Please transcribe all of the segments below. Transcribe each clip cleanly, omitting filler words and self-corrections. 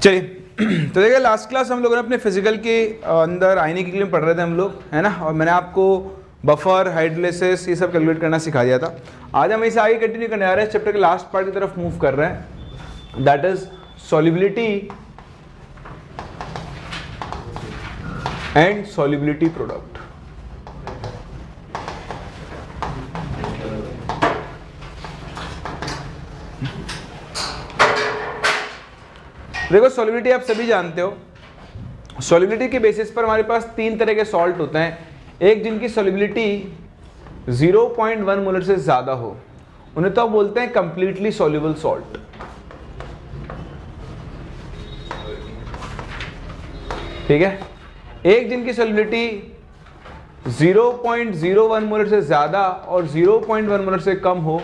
चलिए तो देखिए लास्ट क्लास हम लोगों ने अपने फिजिकल के अंदर आयनिक इक्विलिब्रियम पढ़ रहे थे हम लोग, है ना, और मैंने आपको बफर हाइड्रोलिसिस ये सब कैलकुलेट करना सिखा दिया था। आज हम इसे आगे कंटिन्यू करने आ रहे हैं, चैप्टर के लास्ट पार्ट की तरफ मूव कर रहे हैं, that is solubility and solubility product. देखो सॉल्युबिलिटी आप सभी जानते हो, सॉल्युबिलिटी के बेसिस पर हमारे पास तीन तरह के सॉल्ट होते हैं। एक जिनकी सॉल्युबिलिटी 0.1 मोलर से ज्यादा हो, उन्हें तो आप बोलते हैं कंप्लीटली सॉल्युबल सॉल्ट। ठीक है। एक जिनकी सॉल्युबिलिटी 0.01 मोलर से ज्यादा और 0.1 मोलर से कम हो,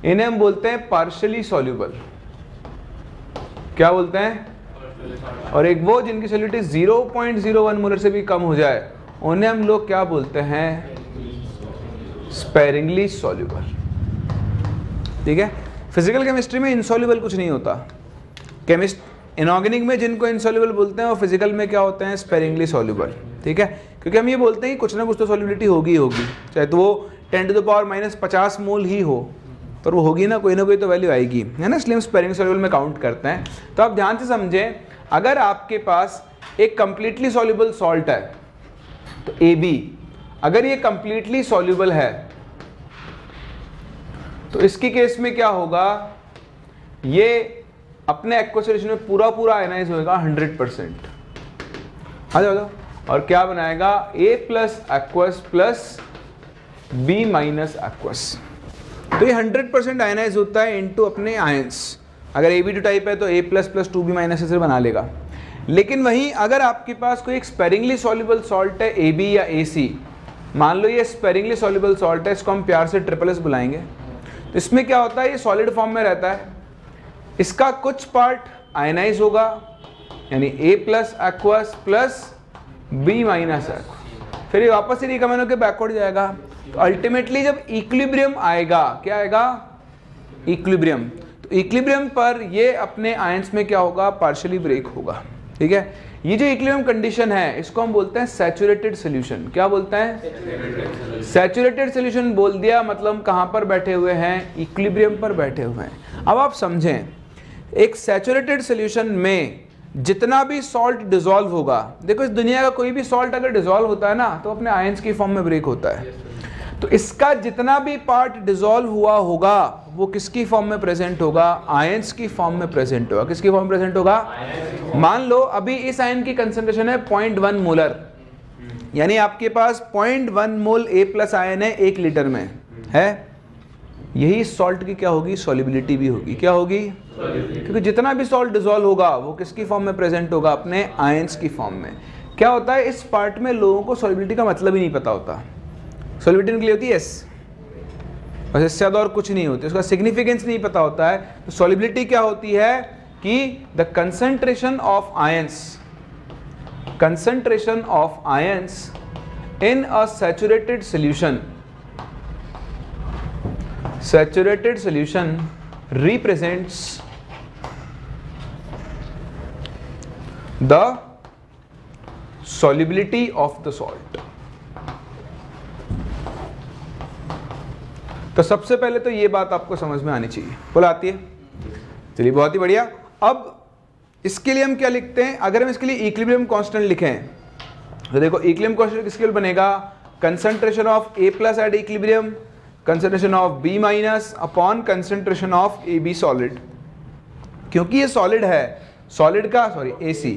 इन्हें हम बोलते हैं पार्शियली सॉल्युबल। क्या बोलते हैं? और एक वो जिनकी सॉल्युबिलिटी 0.01 मोलर से भी कम हो जाए, उन्हें हम लोग क्या बोलते हैं? Sparingly soluble. ठीक है। फिजिकल केमिस्ट्री में इनसॉल्युबल कुछ नहीं होता। इनऑर्गेनिक में जिनको इनसॉल्युबल बोलते हैं और फिजिकल में क्या होते हैं? Sparingly soluble. ठीक है। क्योंकि हम ये बोलते हैं कि कुछ ना कुछ तो सॉल्युबिलिटी होगी होगी, चाहे तो वो 10⁻⁻50 मोल ही हो, पर वो होगी ना कोई तो वैल्यू आएगी, है ना, इसलिए हम स्पेरिंग सॉल्युबल में काउंट करते हैं। तो आप ध्यान से समझें, अगर आपके पास एक कंप्लीटली सॉल्युबल सॉल्ट है तो AB, अगर ये कंप्लीटली सॉल्युबल है तो इसकी केस में क्या होगा? ये अपने एक्वस सॉल्यूशन में पूरा आयनाइज होगा 100%। आ जाओ, और क्या बनाएगा? A plus aqueous plus B minus aqueous. तो ये 100% आयनाइज होता है इनटू अपने आयंस। अगर AB2 टाइप है तो A plus plus 2B minus से बना लेगा। लेकिन वहीं अगर आपके पास कोई एक स्पेरिंगली सॉल्युबल सॉल्ट है AB या AC, मान लो ये स्पेरिंगली सॉल्युबल सॉल्ट है, इसको हम प्यार से SSS बुलाएंगे। तो इसमें क्या होता है? ये सॉलिड फॉर्म में रहता है, इसका कुछ पार्ट आयनाइज होगा, यानी A plus aqueous plus B minus aqueous, फिर ये वापस से रिकमेंड होकर बैकवर्ड जाएगा। तो अल्टीमेटली जब इक्विलिब्रियम आएगा, क्या आएगा? इक्विलिब्रियम। तो इक्विलिब्रियम पर ये अपने आयंस में क्या होगा? पार्शियली ब्रेक होगा। ठीक है। ये जो इक्विलिब्रियम कंडीशन है, इसको हम बोलते हैं सैचुरेटेड सॉल्यूशन। क्या बोलते हैं? सैचुरेटेड सॉल्यूशन बोल दिया, मतलब कहां पर बैठे हुए हैं? इक्विलिब्रियम पर बैठे हुए हैं। अब आप समझें, एक सैचुरेटेड सॉल्यूशन में जितना भी सॉल्ट डिसॉल्व होगा, देखो इस दुनिया का कोई भी सॉल्ट अगर डिसॉल्व होता है ना, तो अपने आयंस की फॉर्म में ब्रेक होता है। तो इसका जितना भी पार्ट डिसॉल्व हुआ होगा वो किसकी फॉर्म में प्रेजेंट होगा? आयंस की फॉर्म में प्रेजेंट होगा। किसकी फॉर्म में प्रेजेंट होगा? मान लो अभी इस आयन की कंसंट्रेशन है 0.1 मोलर, यानी आपके पास 0.1 मोल A प्लस आयन है 1 लीटर में है। यही सॉल्ट की क्या होगी? सॉल्युबिलिटी भी होगी। क्या होगी? क्योंकि जितना भी सॉल्ट डिसॉल्व होगा वो किसकी फॉर्म में प्रेजेंट होगा? अपने आयंस की फॉर्म में। क्या होता है, इस पार्ट में लोगों को सॉल्युबिलिटी का मतलब ही नहीं पता होता। सॉल्युबिलिटी के लिए होती है S, बस इससे ज्यादा और कुछ नहीं होती, उसका सिग्निफिकेंस नहीं पता होता है। तो सॉल्युबिलिटी क्या होती है कि the concentration of ions in a saturated solution represents the solubility of the salt। तो सबसे पहले तो ये बात आपको समझ में आनी चाहिए। बोला आती है? चलिए बहुत ही बढ़िया। अब इसके लिए हम क्या लिखते हैं? अगर हम इसके लिए इक्विलिब्रियम कांस्टेंट लिखें तो देखो इक्विलिब्रियम कांस्टेंट किसके लिए बनेगा? Concentration of A plus at equilibrium, concentration of B minus upon concentration of AB solid. क्योंकि ये सॉलिड है, सॉलिड का AC,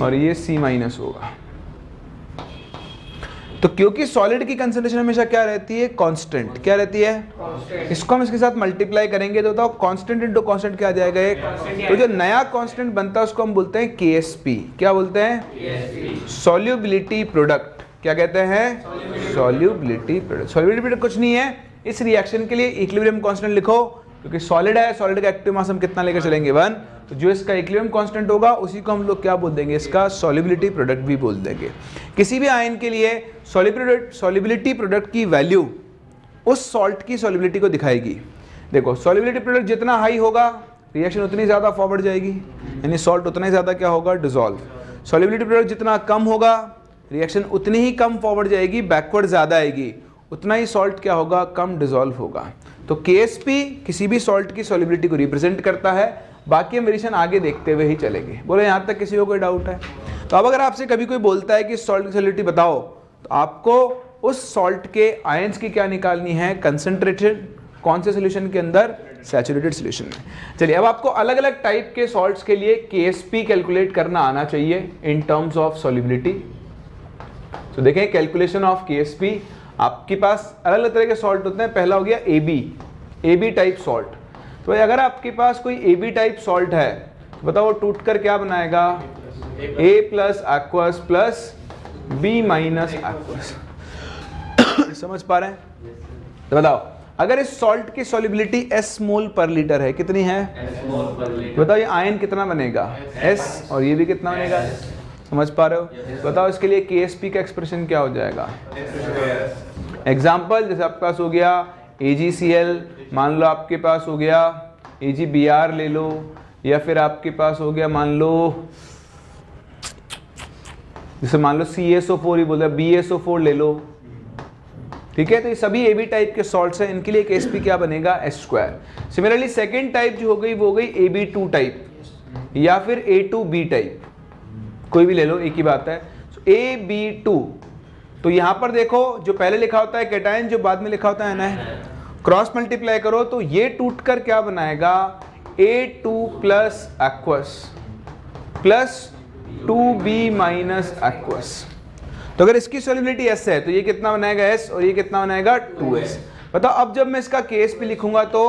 और ये C माइनस होगा। तो क्योंकि सॉलिड की कंसंट्रेशन हमेशा क्या रहती है? कांस्टेंट। क्या रहती है? कांस्टेंट। इसको हम इसके साथ मल्टीप्लाई करेंगे तो बताओ कांस्टेंट इनटू कांस्टेंट क्या आ जाएगा? एक। तो जो नया कांस्टेंट बनता है उसको हम बोलते हैं KSP। क्या बोलते हैं? Solubility product. क्या कहते हैं? Solubility product. सॉल्युबिलिटी प्रोडक्ट कुछ नहीं है, इस रिएक्शन के लिए इक्विलिब्रियम कांस्टेंट लिखो, क्योंकि सॉलिड है, सॉलिड का एक्टिव मास हम कितना लेकर चलेंगे? 1। तो जो इसका इक्विलिब्रियम कांस्टेंट होगा उसी को हम लोग क्या बोल देंगे? इसका सॉल्युबिलिटी प्रोडक्ट भी बोल देंगे। किसी भी आयन के लिए सॉल्युबिलिटी प्रोडक्ट की वैल्यू उस सॉल्ट की सॉल्युबिलिटी को दिखाएगी। देखो सॉल्युबिलिटी प्रोडक्ट जितना हाई होगा रिएक्शन उतनी ज़्यादा फॉरवर्ड जाएगी, यानी सॉल्ट उतना ही ज़्यादा क्या होगा, डिजॉल्व। सॉल्युबिलिटी प्रोडक्ट जितना कम होगा रिएक्शन उतनी ही कम फॉरवर्ड जाएगी, बैकवर्ड ज़्यादा आएगी, उतना ही सॉल्ट क्या होगा, कम डिजॉल्व होगा। तो KSP किसी भी सॉल्ट की सॉल्युबिलिटी को रिप्रेजेंट करता है। बाकी हम वेरिएशन आगे देखते हुए ही चलेंगे। बोले यहाँ तक किसी को कोई डाउट है? तो अब अगर आपसे कभी कोई बोलता है कि सॉल्ट की सॉल्युबिलिटी बताओ, तो आपको उस सॉल्ट के आयंस की क्या निकालनी है, कंसंट्रेशन, कौन से सोल्यूशन के अंदर, सैचुरेटेड सोल्यूशन में। चलिए अब आपको अलग अलग टाइप के सॉल्ट्स के लिए KSP कैलकुलेट करना आना चाहिए इन टर्म्स ऑफ सॉल्युबिलिटी। तो देखें कैलकुलेशन ऑफ KSP, आपके पास अलग अलग तरह के सॉल्ट होते हैं। पहला हो गया AB टाइप सॉल्ट। तो अगर आपके पास कोई AB टाइप सॉल्ट है तो बताओ वो टूट कर क्या बनाएगा, A plus aqueous plus B minus aqueous. समझ पा रहे हैं? तो बताओ अगर इस सॉल्ट की सॉल्युबिलिटी S मोल पर लीटर है, कितनी है, बताओ ये आयन कितना बनेगा, S, और ये भी कितना बनेगा, समझ पा रहे हो? बताओ इसके लिए KSP का एक्सप्रेशन क्या हो जाएगा। एग्जाम्पल जैसे आपके पास हो गया AgCl, मान लो आपके पास हो गया AgBr ले लो, या फिर आपके पास हो गया मान लो जैसे मान लो CaSO4 ही बोला, BaSO4 ले लो, ठीक है। तो ये सभी AB टाइप के सॉल्ट्स हैं, इनके लिए KSP क्या बनेगा, S²। सिमिलरली सेकेंड टाइप जो हो गई वो हो गई AB2 टाइप या फिर A2B टाइप, कोई भी ले लो, एक ही बात है। AB2, तो यहाँ पर देखो जो पहले लिखा होता है कैटायन, जो बाद में लिखा होता है एनायन, क्रॉस मल्टीप्लाई करो तो ये टूट कर क्या बनाएगा, A2 plus aqueous plus 2B minus aqueous. तो अगर इसकी सॉल्युबिलिटी S है तो ये कितना बनाएगा S, और ये कितना बनाएगा 2S। बताओ अब जब मैं इसका KSP लिखूंगा तो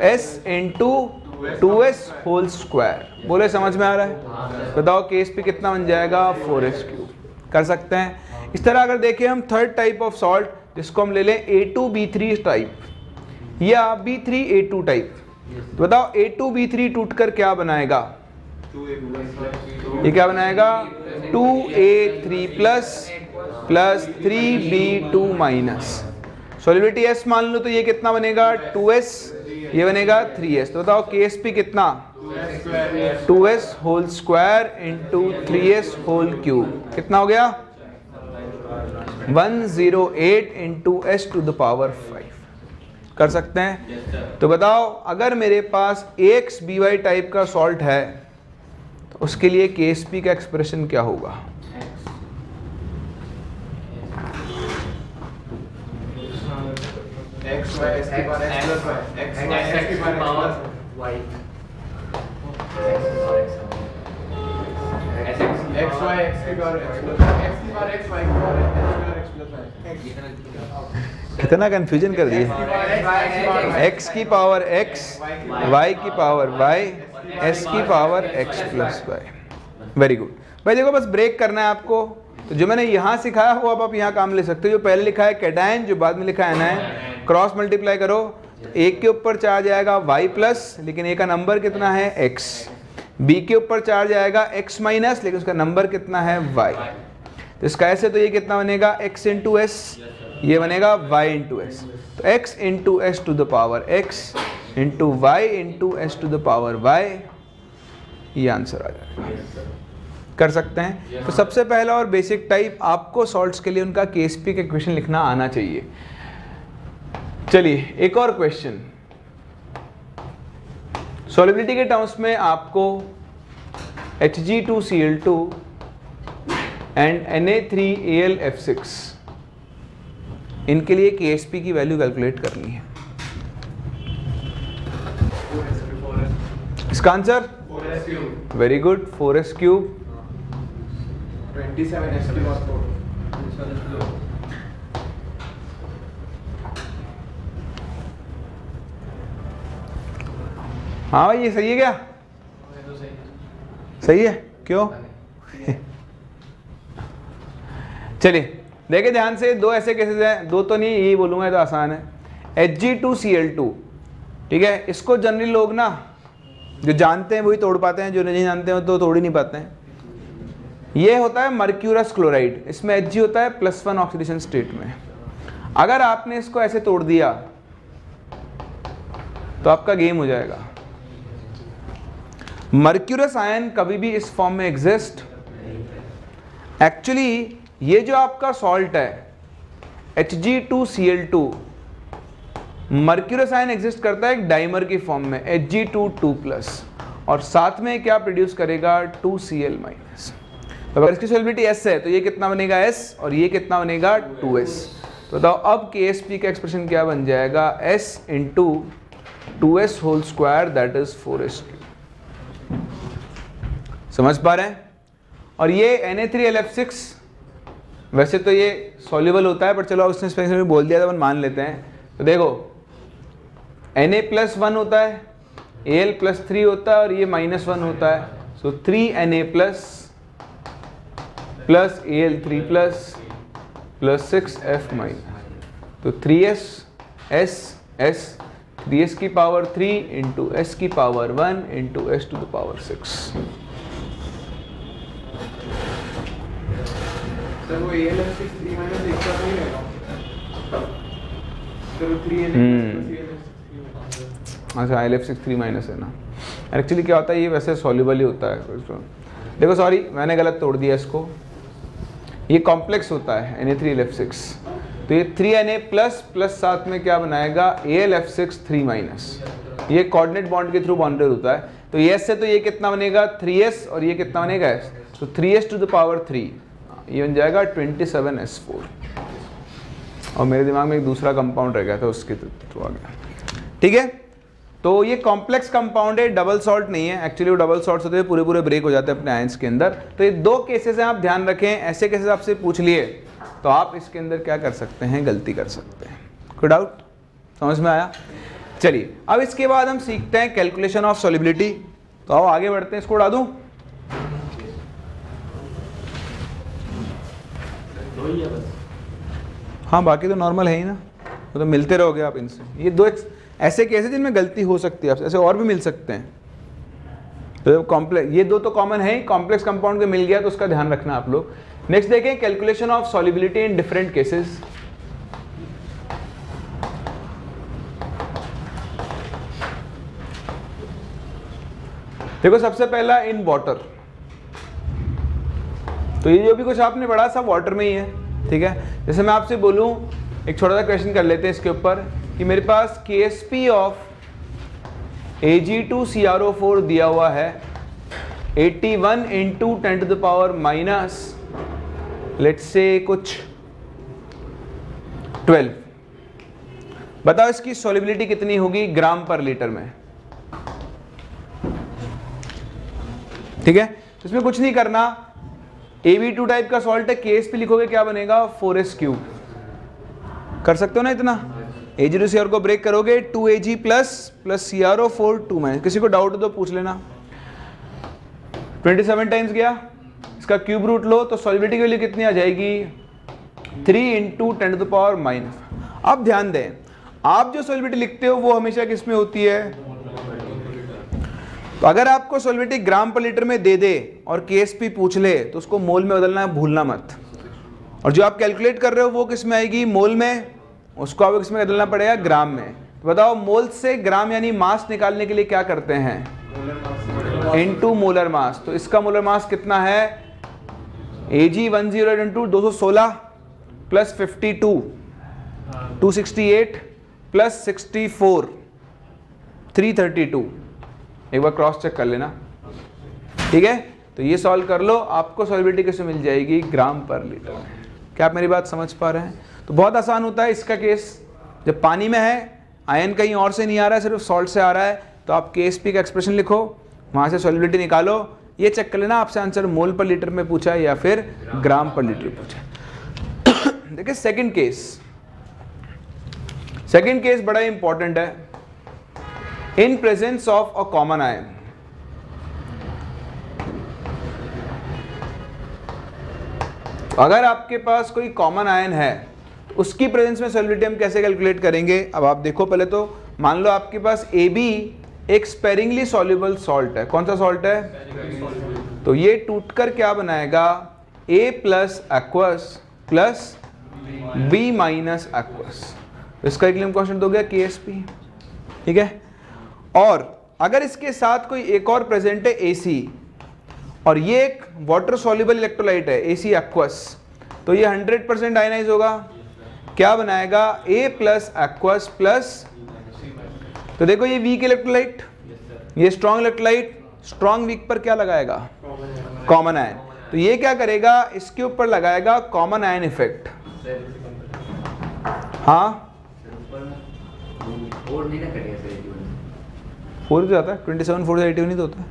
S into 2S whole square. बोले समझ में आ रहा है? बताओ KSP कितना बन जाएगा, 4S³। कर सकते हैं। इस तरह अगर देखें हम थर्ड टाइप ऑफ सॉल्ट, जिसको हम ले लें A2B3 टाइप या B3A2 टाइप, तो बताओ A2B3 टूटकर क्या बनाएगा, ये क्या बनाएगा, 2A3 plus 3B2 minus. Solubility S मान लो तो ये कितना बनेगा, 2S, ये बनेगा 3S। तो बताओ KSP कितना, 2S whole square into 3S whole cube, कितना हो गया, 108 into S to the power 5। कर सकते हैं? तो बताओ अगर मेरे पास AXBY टाइप का सॉल्ट है तो उसके लिए KSP का एक्सप्रेशन क्या होगा, कितना कंफ्यूजन कर दिया, x की पावर x, y की पावर y, s की power x plus y। Very good भाई। देखो बस ब्रेक करना है आपको, तो जो मैंने यहाँ सिखाया वो अब आप यहाँ काम ले सकते हो। जो पहले लिखा है कैटायन, जो बाद में लिखा है एनायन, क्रॉस मल्टीप्लाई करो तो एक के ऊपर चार्ज आएगा y प्लस, लेकिन एक का नंबर कितना है x, b के ऊपर चार्ज आएगा x माइनस, लेकिन उसका नंबर कितना है y। तो इसका ऐसे तो ये कितना बनेगा, x इंटू एस, ये बनेगा y इंटू एस। तो x into S to the power x into Y into S to the power y, ये आंसर आ जाएगा। कर सकते हैं? तो सबसे पहला और बेसिक टाइप, आपको सॉल्ट्स के लिए उनका KSP का इक्वेशन लिखना आना चाहिए। चलिए एक और क्वेश्चन, सॉल्युबिलिटी के टर्म्स में आपको Hg2Cl2 एंड Na3AlF6, इनके लिए KSP की वैल्यू कैलकुलेट करनी है। इसका answer very good, 4S³, 27S²। हाँ भाई ये सही है क्या? सही है, क्यों? चलिए देखिए ध्यान से, दो ऐसे केसेस हैं, दो तो नहीं, यही बोलूंगा तो आसान है। Hg2Cl2, ठीक है, इसको जनरली लोग ना जो जानते हैं वही तोड़ पाते हैं, जो नहीं जानते हैं तो तोड़ ही नहीं पाते हैं। ये होता है मर्क्यूरस क्लोराइड, इसमें Hg होता है +1 ऑक्सीडेशन स्टेट में। अगर आपने इसको ऐसे तोड़ दिया तो आपका गेम हो जाएगा। मर्क्यूरस आयन कभी भी इस फॉर्म में एग्जिस्ट, एक्चुअली ये जो आपका सॉल्ट है Hg2Cl2, मर्क्यूरस आयन एग्जिस्ट करता है एक डाइमर की फॉर्म में Hg2 और साथ में क्या प्रोड्यूस करेगा 2Cl-। तो अगर इसकी सॉल्युबिलिटी S है तो ये कितना बनेगा S और ये कितना बनेगा 2S। तो बताओ अब KSP का एक्सप्रेशन क्या बन जाएगा, S into 2S whole square that is 4S3। समझ पा रहे हैं? और ये Na3LF6 वैसे तो ये सॉल्युबल होता है, पर चलो उसने स्पेशल में बोल दिया था, अपन मान लेते हैं। तो देखो Na+1 होता है, Al+3 होता है और ये -1 होता है। सो 3Na plus Al3 plus 6F minus, तो 3S S 3S की पावर 3 इंटू S की power 1 into S to the power 6। Sir वो ALF6 3 माइनस एक साथ नहीं रहेगा, तो 3Na अच्छा ALF6 3 माइनस है ना। एक्चुअली क्या होता है, ये वैसे सॉल्युबल ही होता है। देखो सॉरी मैंने गलत तोड़ दिया इसको, ये कॉम्प्लेक्स होता है Na3LF6, तो ये 3Na प्लस साथ में क्या बनाएगा AlF6 3 माइनस, ये कोऑर्डिनेट बॉन्ड के थ्रू बाउंडेड होता है। तो ये S से तो ये कितना बनेगा 3S और ये कितना बनेगा S, तो 3S टू द पावर 3, ये बन जाएगा 27S4। और मेरे दिमाग में एक दूसरा कंपाउंड रह गया था, उसके थ्रू आ गया। ठीक है, तो ये कॉम्प्लेक्स कंपाउंड है, डबल सॉल्ट नहीं है। एक्चुअली वो डबल सॉल्ट होते हैं पूरे ब्रेक हो जाते हैं अपने आयंस के अंदर। तो ये दो केसेस हैं, आप ध्यान रखें। ऐसे केसेस आपसे पूछ लिए तो आप इसके अंदर क्या कर सकते हैं, गलती कर सकते हैं। कोई डाउट समझ में आया? चलिए अब इसके बाद हम सीखते हैं कैलकुलेशन ऑफ सॉल्युबिलिटी। तो आओ आगे बढ़ते हैं। इसको उड़ा दूं? हाँ बाकी तो नॉर्मल है ही ना, वो तो मिलते रहोगे आप इनसे। ये दो ऐसे केस है जिनमें गलती हो सकती है आपसे, ऐसे और भी मिल सकते हैं। तो कॉम्प्लेक्स, ये दो तो कॉमन है ही, कॉम्प्लेक्स कंपाउंड के मिल गया तो उसका ध्यान रखना आप लोग। नेक्स्ट देखें calculation of solubility in different cases. देखो सबसे पहला इन वाटर, तो ये जो भी कुछ आपने पढ़ा सब वाटर में ही है। ठीक है, जैसे मैं आपसे बोलूं, एक छोटा सा क्वेश्चन कर लेते हैं इसके ऊपर कि मेरे पास KSP ऑफ Ag2CrO4 दिया हुआ है 81 into 10 to the power minus let's say कुछ 12। बताओ इसकी सॉल्युबिलिटी कितनी होगी ग्राम पर लीटर में। ठीक है, इसमें कुछ नहीं करना, AB2 टाइप का सॉल्ट है, KSP लिखोगे क्या बनेगा 4S3। कर सकते हो ना इतना। Ag2Cr को ब्रेक करोगे 2Ag प्लस CrO4 2 माइनस। किसी को डाउट हो तो पूछ लेना। 27 टाइम्स गया, इसका क्यूब रूट लो तो सॉल्युबिलिटी की वैल्यू कितनी आ जाएगी 3 into 10 to the power minus. अब ध्यान दें, आप जो सॉल्युबिलिटी लिखते हो वो हमेशा किस में होती है, तो अगर आपको सॉल्युबिलिटी ग्राम पर लीटर में दे दे और KSP पूछ ले तो उसको मोल में बदलना भूलना मत। और जो आप कैलकुलेट कर रहे हो वो किस में आएगी मोल में, उसको आपको किस में बदलना पड़ेगा ग्राम में। तो बताओ मोल से ग्राम यानी मास निकालने के लिए क्या करते हैं इनटू मोलर मास। तो इसका मोलर मास कितना है Ag10 इंटू 216 प्लस 52 268 प्लस 64 332। एक बार क्रॉस चेक कर लेना। ठीक है, तो ये सॉल्व कर लो, आपको सॉल्युबिलिटी कैसे मिल जाएगी ग्राम पर लीटर में। क्या आप मेरी बात समझ पा रहे हैं? तो बहुत आसान होता है इसका केस। जब पानी में है, आयन कहीं और से नहीं आ रहा है, सिर्फ सॉल्ट से आ रहा है, तो आप KSP का एक्सप्रेशन लिखो, वहाँ से सॉल्युबिलिटी निकालो। ये चेक कर लेना आपसे आंसर मोल पर लीटर में पूछा है या फिर ग्राम पर लीटर पूछा है। देखिए सेकंड केस बड़ा इंपॉर्टेंट है। In presence of a common ion, अगर आपके पास कोई कॉमन आयन है तो उसकी प्रेजेंस में सॉल्युबिलिटी हम कैसे कैलकुलेट करेंगे। अब आप देखो, पहले तो मान लो आपके पास AB एक स्पेरिंगली सॉल्युबल सॉल्ट है। कौन सा सॉल्ट है, तो ये टूटकर क्या बनाएगा A plus aqueous plus B minus aqueous. इसका इक्विलिब्रियम कांस्टेंट हो गया KSP। ठीक है, और अगर इसके साथ कोई एक और प्रेजेंट है AC, और ये एक वाटर सॉल्युबल इलेक्ट्रोलाइट है AC एक्वस, तो ये 100% आयनाइज होगा। क्या बनाएगा? A प्लस एक्वस प्लस, तो देखो ये वीक इलेक्ट्रोलाइट, ये स्ट्रॉन्ग इलेक्ट्रोलाइट, स्ट्रॉन्ग वीक पर क्या लगाएगा? Common ion. तो ये क्या करेगा? इसके ऊपर लगाएगा कॉमन आयन इफेक्ट। हाँ 4 जाता है, 27 4 से 81 नहीं तो होता है,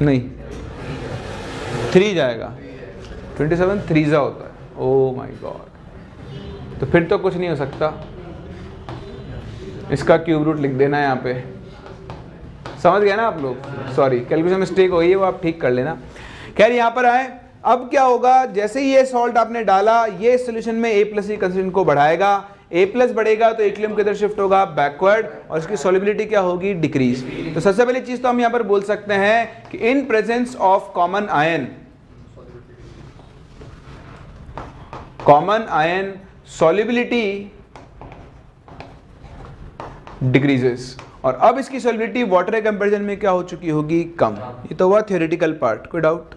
नहीं 3 जाएगा, 27 3 जा होता है। ओ माय गॉड, तो फिर तो कुछ नहीं हो सकता। इसका क्यूब रूट लिख देना है यहाँ पे, समझ गए ना आप लोग? सॉरी कैलकुलेशन मिस्टेक हो गई है, वो आप ठीक कर लेना। खैर यहाँ पर आए, अब क्या होगा? जैसे ही ये सॉल्ट आपने डाला, ये सॉल्यूशन में A प्लस की कंसंट्रेशन को बढ़ाएगा, A प्लस बढ़ेगा तो एक्विलिब्रियम किधर शिफ्ट होगा? बैकवर्ड, और इसकी सॉल्युबिलिटी क्या होगी? डिक्रीज। तो सबसे पहली चीज तो हम यहाँ पर बोल सकते हैं कि in presence of common ion solubility decreases, और अब इसकी सॉल्युबिलिटी वाटर के कंपैरिजन में क्या हो चुकी होगी? कम। ये तो हुआ थ्योरेटिकल पार्ट, कोई डाउट?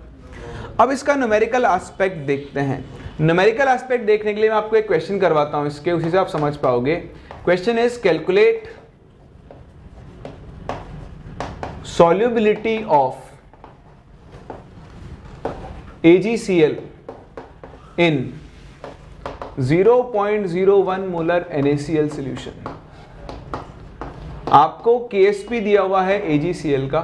अब इसका न्यूमेरिकल एस्पेक्ट देखते हैं। न्यूमेरिकल एस्पेक्ट देखने के लिए मैं आपको एक क्वेश्चन करवाता हूं इसके, उसी से आप समझ पाओगे। Question is calculate solubility of AgCl in 0.01 molar NaCl solution. आपको KSP दिया हुआ है AgCl का।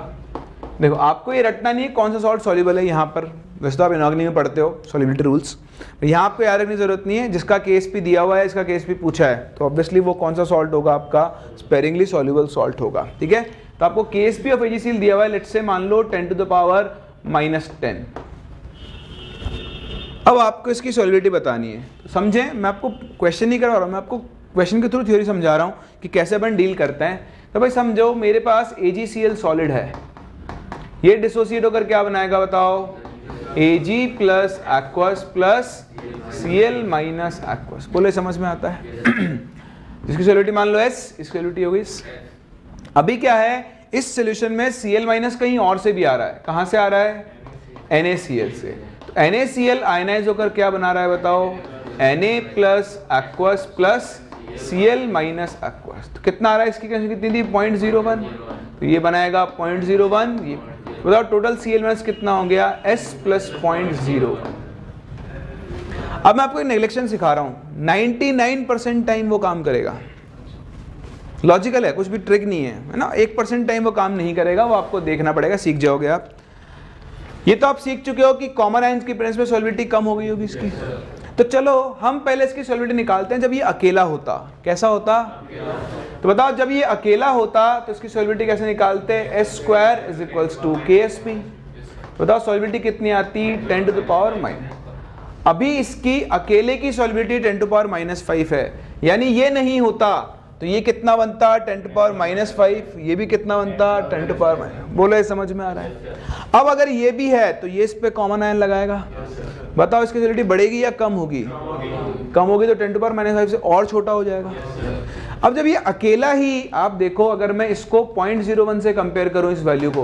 देखो आपको ये रटना नहीं है कौन सा सॉल्ट सॉल्युबल है यहाँ पर, वैसे तो आप इनऑर्गेनिक में पढ़ते हो सॉल्युबिलिटी रूल्स, यहाँ आपको याद रखने की जरूरत नहीं है। जिसका KSP दिया हुआ है, इसका KSP पूछा है, तो ऑब्वियसली वो कौन सा सॉल्ट होगा? आपका स्पेरिंगली सॉल्युबल सॉल्ट होगा। ठीक है, तो आपको KSP ऑफ AgCl दिया हुआ है, लेट्स से मान लो 10 to the power -10। अब आपको इसकी सॉल्युबिलिटी बतानी है, तो समझें, मैं आपको क्वेश्चन नहीं करवा रहा हूँ, मैं आपको क्वेश्चन के थ्रू थ्योरी समझा रहा हूँ कि कैसे अपन डील करते हैं। तो भाई समझो, मेरे पास AgCl सॉलिड है, ये डिसोसिएट होकर क्या बनाएगा बताओ? Ag plus aqueous plus Cl minus aqueous. बोले समझ में आता है? जिसकी सॉल्युबिलिटी मान लो S, इसकी सॉल्युबिलिटी होगी S। अभी क्या है, इस सॉल्यूशन में Cl माइनस कहीं और से भी आ रहा है। कहाँ से आ रहा है? NaCl से। तो NaCl आयनाइज होकर क्या बना रहा है बताओ? Na plus aqueous plus Cl minus aqueous. तो कितना आ रहा है? इसकी कंडीशन कितनी थी? 0.01। तो ये बनाएगा 0.01। ये बताओ टोटल Cl माइनस कितना हो गया? S plus 0.01। अब मैं आपको एक नेग्लेक्शन सिखा रहा हूँ, 99% टाइम वो काम करेगा। लॉजिकल है, कुछ भी ट्रिक नहीं है ना। 1% टाइम वो काम नहीं करेगा, वो आपको देखना पड़ेगा, सीख जाओगे आप। ये तो आप सीख चुके हो कि कॉमन आयंस की प्रेजेंस में सॉल्युबिलिटी कम हो गई होगी इसकी। तो चलो हम पहले इसकी सॉल्युबिलिटी निकालते हैं जब ये अकेला होता। कैसा होता? तो बताओ जब ये अकेला होता तो इसकी सॉल्युबिलिटी कैसे निकालते? S² = KSP। बताओ सॉल्युबिलिटी कितनी आती? 10 to the power -। अभी इसकी अकेले की सॉल्युबिलिटी 10 to the power -5 है, यानी ये नहीं होता तो ये कितना बनता? 10 to the power -5। ये भी कितना बनता? 10 to the power -। बोलो ये समझ में आ रहा है? अब अगर ये भी है तो ये इस पे कॉमन आयन लगाएगा। बताओ इसकी सॉल्युबिलिटी बढ़ेगी या कम होगी? कम होगी, तो 10 to the power -5 से और छोटा हो जाएगा। अब जब ये अकेला ही, आप देखो अगर मैं इसको 0.01 से कंपेयर करूं इस वैल्यू को,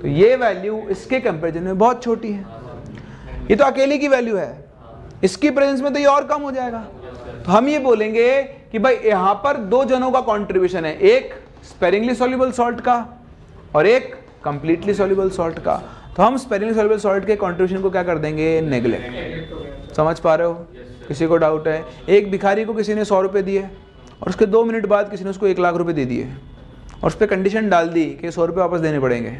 तो ये वैल्यू इसके कंपेरिजन में बहुत छोटी है। ये तो अकेले की वैल्यू है, इसकी प्रेजेंस में तो ये और कम हो जाएगा। तो हम ये बोलेंगे कि भाई यहाँ पर दो जनों का कंट्रीब्यूशन है, एक स्पेरिंगली सॉल्युबल सॉल्ट का और एक कंप्लीटली सॉल्युबल सॉल्ट का। तो हम स्पेरिंगली सॉल्युबल सॉल्ट के कंट्रीब्यूशन को क्या कर देंगे? नेग्लेक्ट। समझ पा रहे हो? किसी को डाउट है? एक भिखारी को किसी ने 100 रुपये दिए और उसके 2 मिनट बाद किसी ने उसको 1 लाख रुपए दे दिए और उस पर कंडीशन डाल दी कि 100 रुपये वापस देने पड़ेंगे।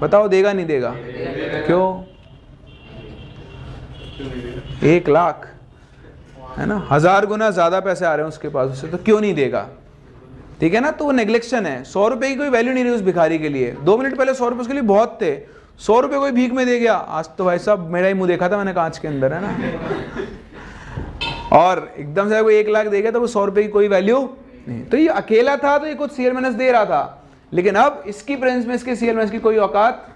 बताओ देगा नहीं देगा? क्यों? 1 लाख है ना, 1000 गुना ज्यादा पैसे आ रहे हैं उसके पास, उससे तो क्यों नहीं देगा? ठीक है ना, तो वो नेग्लेक्शन है। 100 रुपए की कोई वैल्यू नहीं रही उस भिखारी के लिए। 2 मिनट पहले 100 रुपए उसके लिए बहुत थे, 100 रुपए कोई भीख में दे गया। आज तो भाई साहब मेरा ही मुंह देखा था मैंने कांच के अंदर, है ना। और एकदम से कोई 1 लाख दे गया तो वो 100 रुपए की कोई वैल्यू नहीं। तो ये अकेला था तो ये कुछ Cl माइनस दे रहा था, लेकिन अब इसकी प्रेजेंस में इसके Cl माइनस की कोई औकात,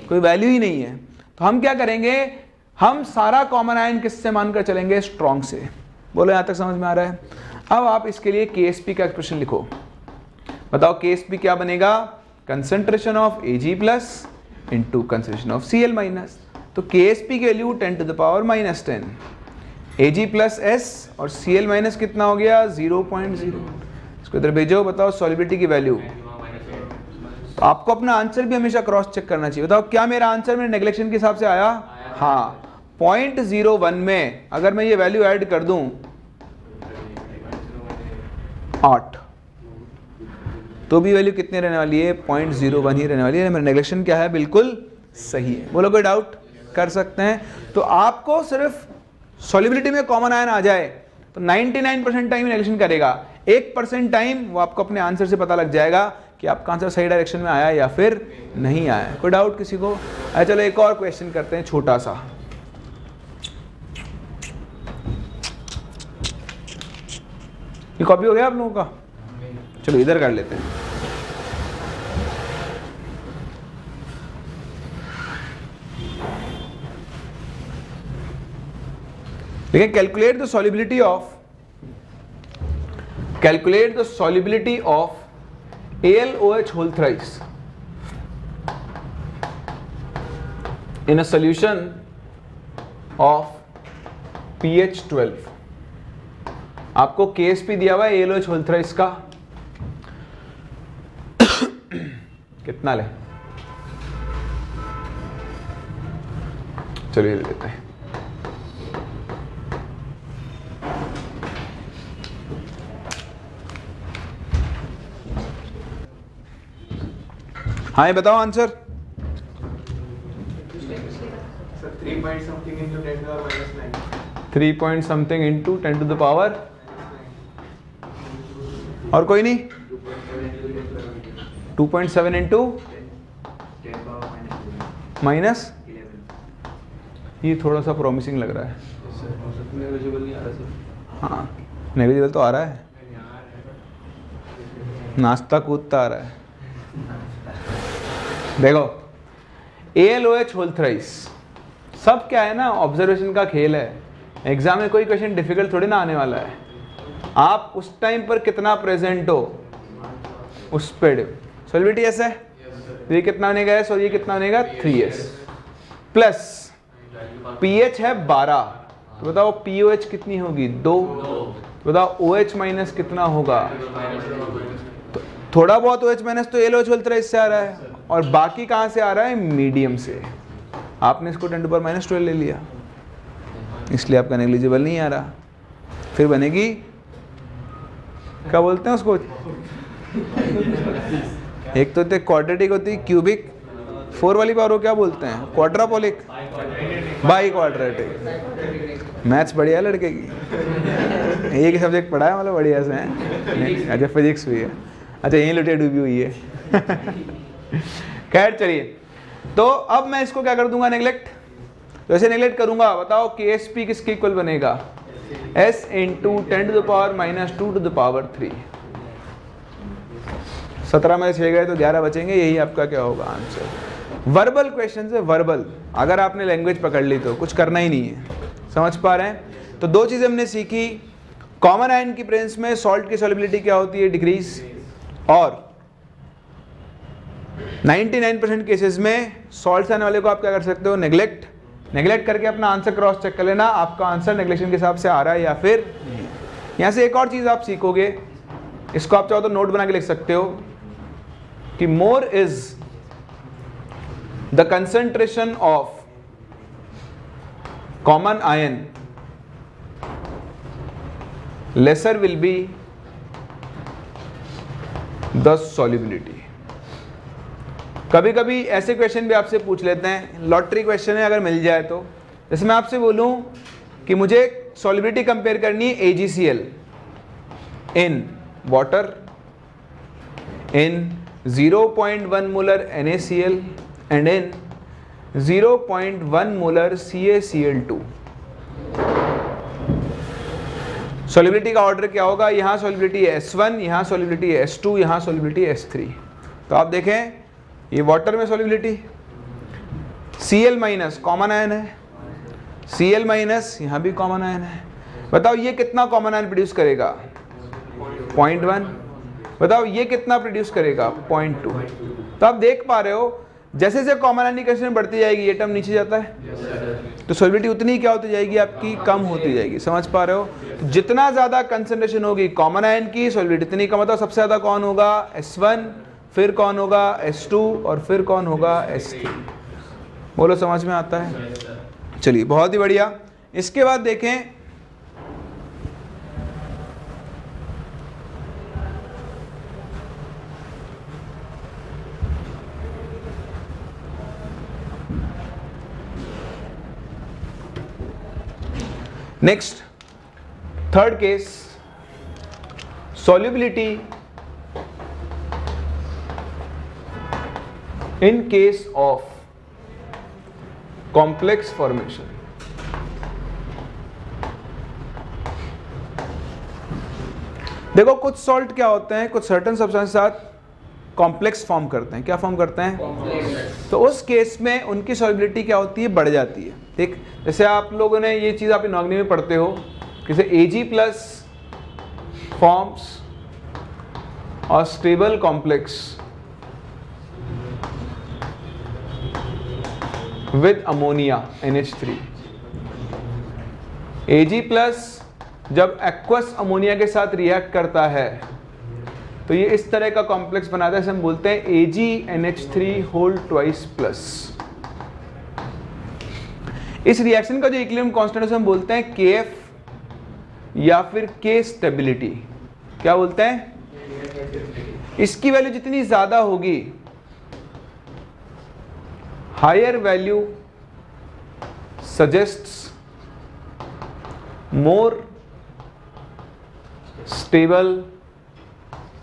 कोई वैल्यू ही नहीं है। तो हम क्या करेंगे? हम सारा कॉमन आयन किससे मानकर चलेंगे? स्ट्रॉन्ग से। बोलो यहाँ तक समझ में आ रहा है? अब आप इसके लिए KSP का एक्सप्रेशन लिखो। बताओ KSP क्या बनेगा, concentration of Ag plus into concentration of Cl minus. तो KSP की value 10 to the power -10, Ag plus S और Cl माइनस कितना हो गया 0.0। इसको इधर भेजो, बताओ सॉल्युबिलिटी की वैल्यू। तो आपको अपना आंसर भी हमेशा क्रॉस चेक करना चाहिए। बताओ क्या मेरा आंसर मेरे नेग्लेक्शन के हिसाब से आया? हाँ, 0.01 में अगर मैं ये वैल्यू ऐड कर दूं 8, तो भी वैल्यू कितनी रहने वाली है? 0.01 ही रहने वाली है। मेरा नेग्लेक्शन क्या है? बिल्कुल सही है। बोलो कोई डाउट कर सकते हैं? तो आपको सिर्फ सॉल्युबिलिटी में कॉमन आयन आ जाए तो 99% टाइम नेग्लेक्शन करेगा, 1% टाइम वो आपको अपने आंसर से पता लग जाएगा कि आपका आंसर सही डायरेक्शन में आया या फिर नहीं आया। कोई डाउट किसी को? चलो एक और क्वेश्चन करते हैं छोटा सा। ये कॉपी हो गया आप लोगों का? चलो इधर कर लेते हैं। देखिए, calculate the solubility of AlOH whole thrice in a solution of pH 12। आपको KSP दिया हुआ है AlOH whole thrice का, कितना ले? चलिए लेते हैं। हाँ, ये बताओ answer. 3 point something into 10 to the minus 9। 3 point something into 10 to the power, और कोई नहीं? 2.7 इंटू माइनस, ये थोड़ा सा प्रॉमिसिंग लग रहा है। हाँ, नेगेटिव तो आ रहा है, नाश्ता कूदता आ रहा है। देखो, AlOH whole thrice सब क्या है ना, ऑब्जर्वेशन का खेल है। एग्जाम में कोई क्वेश्चन डिफिकल्ट थोड़ी ना आने वाला है। आप उस टाइम पर कितना प्रेजेंट हो उस पर। सॉल्युबिलिटी ऐसा है, ये कितना बनेगा S और ये कितना बनेगा 3S प्लस pH है 12, तो बताओ POH कितनी होगी 2। बताओ OH माइनस कितना होगा? तो थोड़ा बहुत OH माइनस तो AlOH whole thrice से आ रहा है, और बाकी कहाँ से आ रहा है? मीडियम से। आपने इसको 10 to the power -12 ले लिया, इसलिए आपका नेग्लिजिबल नहीं आ रहा। फिर बनेगी, क्या बोलते हैं उसको, एक तो क्वाड्रेटिक होती है, क्यूबिक, 4 वाली पावर को क्या बोलते हैं? क्वाड्रापोलिक, बाई क्वाड्रेटिक। मैथ्स बढ़िया लड़के की, एक ही सब्जेक्ट पढ़ा है मतलब बढ़िया से है। अच्छा, फिजिक्स हुई है, अच्छा यही लुटिया डूबी हुई है। खैर चलिए, तो अब मैं इसको क्या कर दूंगा? नेग्लेक्ट। तो ऐसे नेग्लेक्ट करूंगा, बताओ KSP किसके इक्वल बनेगा? S into 10 to the power -2 to the power 3। 17 में 6 गए तो 11 बचेंगे, यही आपका क्या होगा आंसर। वर्बल क्वेश्चन है, वर्बल। अगर आपने लैंग्वेज पकड़ ली तो कुछ करना ही नहीं है। समझ पा रहे हैं? तो 2 चीजें हमने सीखी। कॉमन आयन की प्रेजेंस में सॉल्ट की सॉल्युबिलिटी क्या होती है? डिक्रीज। और 99% केसेस में सॉल्ट से आने वाले को आप क्या कर सकते हो? नेग्लेक्ट। नेग्लेक्ट करके अपना आंसर क्रॉस चेक कर लेना, आपका आंसर नेग्लेक्शन के हिसाब से आ रहा है या फिर नहीं। यहाँ से एक और चीज आप सीखोगे, इसको आप चाहो तो नोट बना के लिख सकते हो कि more is the concentration of common ion, laser will be the solubility. कभी कभी ऐसे क्वेश्चन भी आपसे पूछ लेते हैं, लॉटरी क्वेश्चन है अगर मिल जाए तो। जैसे मैं आपसे बोलूं कि मुझे सॉल्युबिलिटी कंपेयर करनी है AgCl in water, in 0.1 molar NaCl and in 0.1 molar CaCl2। Solubility का ऑर्डर क्या होगा? यहाँ सॉल्युबिलिटी है S1, यहाँ सॉल्युबिलिटी है S2, यहाँ सॉल्युबिलिटी है S3। तो आप देखें, ये वाटर में solubility Cl minus common ion है, Cl माइनस यहाँ भी कॉमन आयन है। बताओ ये कितना कॉमन आयन प्रोड्यूस करेगा? 0.1। बताओ ये कितना प्रोड्यूस करेगा 0.2। तो आप देख पा रहे हो जैसे जैसे कॉमन आयन की कंसंट्रेशन बढ़ती जाएगी ये टर्म नीचे जाता है, तो सॉल्युबिलिटी उतनी क्या होती जाएगी आपकी, कम होती जाएगी। समझ पा रहे हो? तो जितना ज्यादा कंसंट्रेशन होगी कॉमन आयन की, सॉल्युबिलिटी इतनी कम। मतलब सबसे ज्यादा कौन होगा, S1, फिर कौन होगा S2 और फिर कौन होगा S3। बोलो समझ में आता है? चलिए बहुत ही बढ़िया। इसके बाद देखें next, third case, solubility in case of complex formation। देखो कुछ सॉल्ट क्या होते हैं, कुछ सर्टेन सब्सटेंस के साथ कॉम्प्लेक्स फॉर्म करते हैं। क्या फॉर्म करते हैं? तो उस केस में उनकी सॉल्युबिलिटी क्या होती है, बढ़ जाती है। ठीक, जैसे आप लोगों ने ये चीज़ आप इनऑर्गेनिक में पढ़ते हो, जैसे Ag+ फॉर्म्स और stable complex with ammonia NH3। Ag+ जब एक्वस अमोनिया के साथ रिएक्ट करता है तो ये इस तरह का कॉम्प्लेक्स बनाता है, इसे हम बोलते हैं AgNH3+। इस रिएक्शन का जो इक्विलिब्रियम कांस्टेंट है हम बोलते हैं Kf या फिर K स्टेबिलिटी। क्या बोलते हैं? इसकी वैल्यू जितनी ज्यादा होगी, higher value suggests more stable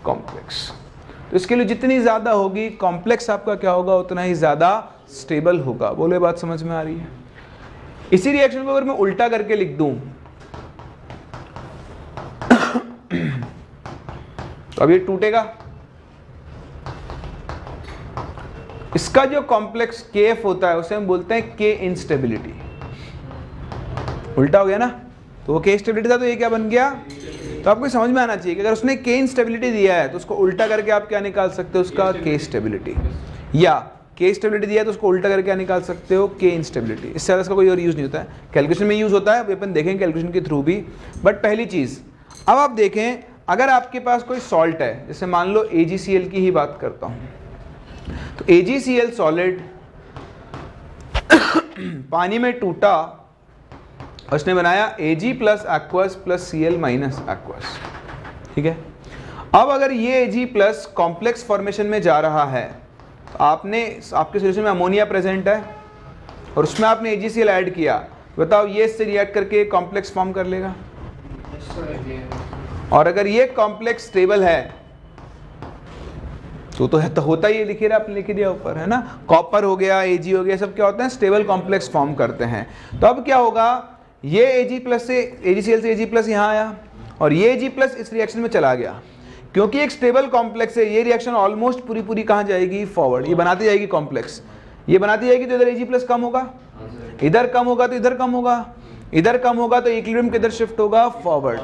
complex. तो इसके लिए जितनी ज्यादा होगी कॉम्प्लेक्स आपका क्या होगा, उतना ही ज्यादा स्टेबल होगा। बोलो बात समझ में आ रही है? इसी रिएक्शन को अगर मैं उल्टा करके लिख दूं तो अब ये टूटेगा। इसका जो कॉम्प्लेक्स Kf होता है उसे हम बोलते हैं K इंस्टेबिलिटी। उल्टा हो गया ना, तो वो K स्टेबिलिटी था तो ये क्या बन गया। तो आपको समझ में आना चाहिए कि अगर उसने K इंस्टेबिलिटी दिया है तो उसको उल्टा करके आप क्या निकाल सकते हो, उसका K स्टेबिलिटी। या K स्टेबिलिटी दिया है तो उसको उल्टा करके क्या निकाल सकते हो, K इंस्टेबिलिटी। इससे ज़्यादा इसका कोई और यूज़ नहीं होता है। कैलकुलेशन में यूज़ होता है, अपन देखेंगे कैलकुलेशन के थ्रू भी। बट पहली चीज़, अब आप देखें अगर आपके पास कोई सॉल्ट है, जैसे मान लो AgCl की ही बात करता हूँ, तो AgCl सॉलिड पानी में टूटा, उसने बनाया Ag+ aqueous + Cl- aqueous। ठीक है, अब अगर ये Ag+ कॉम्प्लेक्स फॉर्मेशन में जा रहा है तो आपने आपके सोल्यूशन में अमोनिया प्रेजेंट है और उसमें आपने AgCl ऐड किया, बताओ ये इससे रिएक्ट करके कॉम्प्लेक्स फॉर्म कर लेगा। और अगर ये कॉम्प्लेक्स स्टेबल है तो है, तो होता ही लिखे रहा, आपने लिख दिया ऊपर, है ना। कॉपर हो गया, Ag हो गया, सब क्या होते हैं, स्टेबल कॉम्प्लेक्स फॉर्म करते हैं। तो अब क्या होगा, ये AgCl से Ag+ यहाँ आया और ये Ag+ इस रिएक्शन में चला गया। क्योंकि एक स्टेबल कॉम्प्लेक्स है, ये रिएक्शन ऑलमोस्ट पूरी कहाँ जाएगी, फॉरवर्ड। ये बनाती जाएगी कॉम्प्लेक्स, ये बनाती जाएगी तो इधर Ag+ कम होगा, इधर कम होगा तो इधर कम होगा, इधर कम होगा तो इक्विलिब्रियम किधर शिफ्ट होगा, फॉरवर्ड।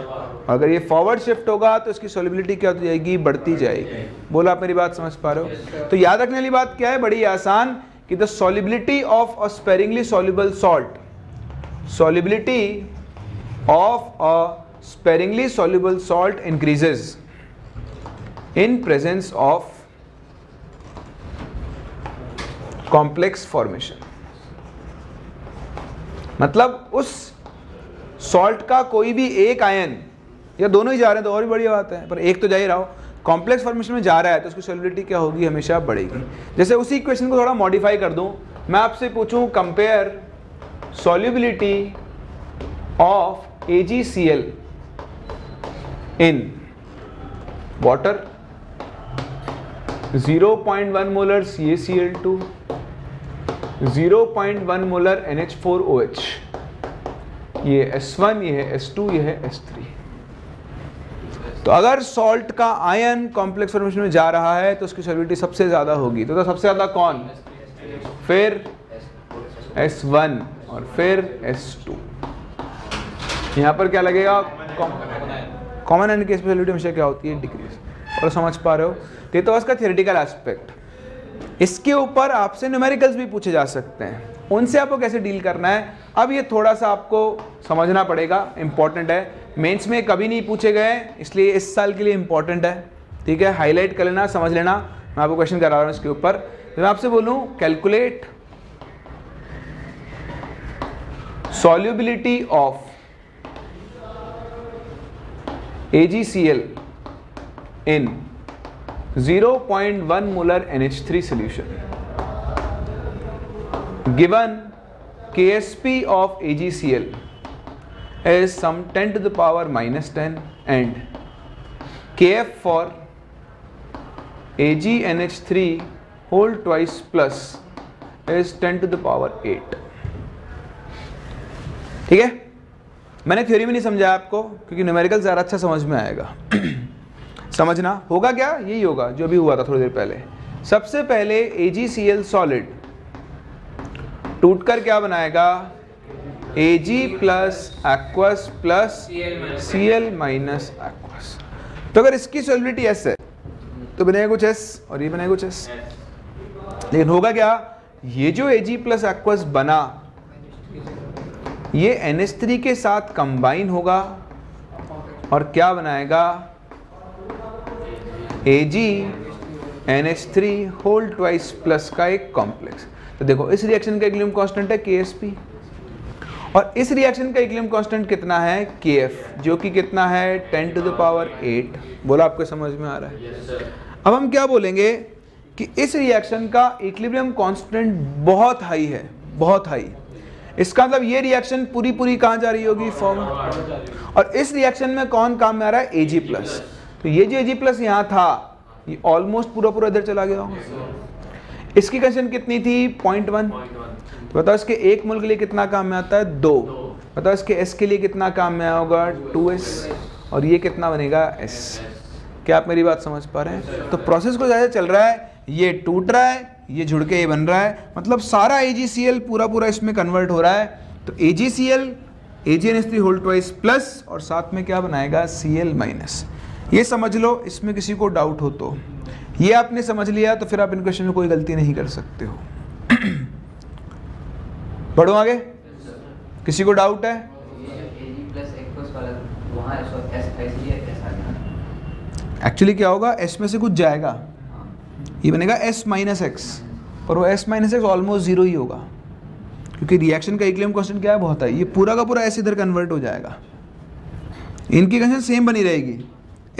अगर ये फॉरवर्ड शिफ्ट होगा तो इसकी सॉल्युबिलिटी क्या होती जाएगी, बढ़ती जाएगी। बोला आप मेरी बात समझ पा रहे हो? तो याद रखने वाली बात क्या है, बड़ी आसान, कि the solubility of a sparingly soluble salt, solubility of a sparingly soluble salt increases in presence of complex formation। मतलब उस सॉल्ट का कोई भी एक आयन, या दोनों ही जा रहे हैं तो और भी बड़ी बात है, पर एक तो जा ही रहा हो, कॉम्प्लेक्स फॉर्मेशन में जा रहा है तो उसकी सॉल्युबिलिटी क्या होगी, हमेशा बढ़ेगी। जैसे उसी इक्वेशन को थोड़ा मॉडिफाई कर दूं, मैं आपसे पूछूं compare solubility of AgCl in water, 0.1 molar CaCl2, 0.1 molar NH4OH, ये S1, ये है S2, ये है S3। तो अगर सॉल्ट का आयन कॉम्प्लेक्स फॉर्मेशन में जा रहा है तो उसकी सॉल्युबिलिटी सबसे ज्यादा होगी। तो सबसे ज्यादा कौन, फिर S1 और फिर S2। यहाँ पर क्या लगेगा, कॉमन आयन की सॉल्युबिलिटी हमेशा क्या होती है, डिक्रीज। और समझ पा रहे हो? तो ये तो उसका थियोरेटिकल एस्पेक्ट। इसके ऊपर आपसे न्यूमेरिकल्स भी पूछे जा सकते हैं, उनसे आपको कैसे डील करना है अब ये थोड़ा सा आपको समझना पड़ेगा, इंपॉर्टेंट है। मेंस में कभी नहीं पूछे गए इसलिए इस साल के लिए इंपॉर्टेंट है, ठीक है? हाईलाइट कर लेना, समझ लेना। मैं आपको क्वेश्चन करा रहा हूँ इसके ऊपर। तो मैं आपसे बोलूँ calculate solubility of AgCl in 0.1 molar NH3 solution given Ksp of AgCl is some 10 to the power minus 10 and Kf for AgNH3 whole twice plus is 10 to the power 8। ठीक है? मैंने थ्योरी में नहीं समझाया आपको क्योंकि न्यूमेरिकल ज़्यादा अच्छा समझ में आएगा। समझना होगा क्या? यही होगा जो भी हुआ था थोड़ी देर पहले। सबसे पहले AgCl सॉलिड टूटकर क्या बनाएगा? Ag plus aqueous plus Cl minus aqueous. तो अगर इसकी सॉलिबिलिटी S है तो बनेगा कुछ S और ये बनेगा कुछ S। लेकिन होगा क्या? ये जो Ag प्लस एक्वस बना ये NH3 के साथ कंबाइन होगा और क्या बनाएगा? AgNH3 होल ट्वाइस प्लस का एक कॉम्प्लेक्स। तो देखो इस रिएक्शन का इक्विलिब्रियम कांस्टेंट है Ksp और इस रिएक्शन का इक्विलिब्रियम कांस्टेंट कितना है? Kf, जो कि कितना है 10 टू द पावर 8। बोला आपको समझ में आ रहा है? अब हम क्या बोलेंगे कि इस रिएक्शन का इक्विलिब्रियम कांस्टेंट बहुत हाई है, बहुत हाई। इसका मतलब ये रिएक्शन पूरी कहाँ जा रही होगी? फॉरवर्ड। और इस रिएक्शन में कौन काम में आ रहा है? Ag plus. तो ये जो Ag प्लस यहाँ था ये ऑलमोस्ट पूरा इधर चला गया होगा। इसकी कंडीशन कितनी थी? 0.1। तो बताओ इसके एक मोल के लिए कितना काम में आता है? 2। बताओ इसके S के लिए कितना काम में आएगा? 2S। और ये कितना बनेगा? S। क्या आप मेरी बात समझ पा रहे हैं? तो प्रोसेस को ज़्यादा चल रहा है, ये टूट रहा है, ये जुड़ के ये बन रहा है, मतलब सारा AgCl पूरा इसमें कन्वर्ट हो रहा है। तो AgCl AgNH3 whole twice plus और साथ में क्या बनाएगा? Cl minus. ये समझ लो, इसमें किसी को डाउट हो तो ये आपने समझ लिया तो फिर आप इन क्वेश्चन में कोई गलती नहीं कर सकते हो। बढ़ो आगे। किसी को डाउट है? एक्चुअली क्या होगा? S में से कुछ जाएगा, ये बनेगा S माइनस एक्स और वो S minus X almost zero ही होगा क्योंकि रिएक्शन का इक्विलिब्रियम कांस्टेंट क्या है? बहुत है। ये पूरा का पूरा S इधर कन्वर्ट हो जाएगा। इनकी कंडीशन सेम बनी रहेगी,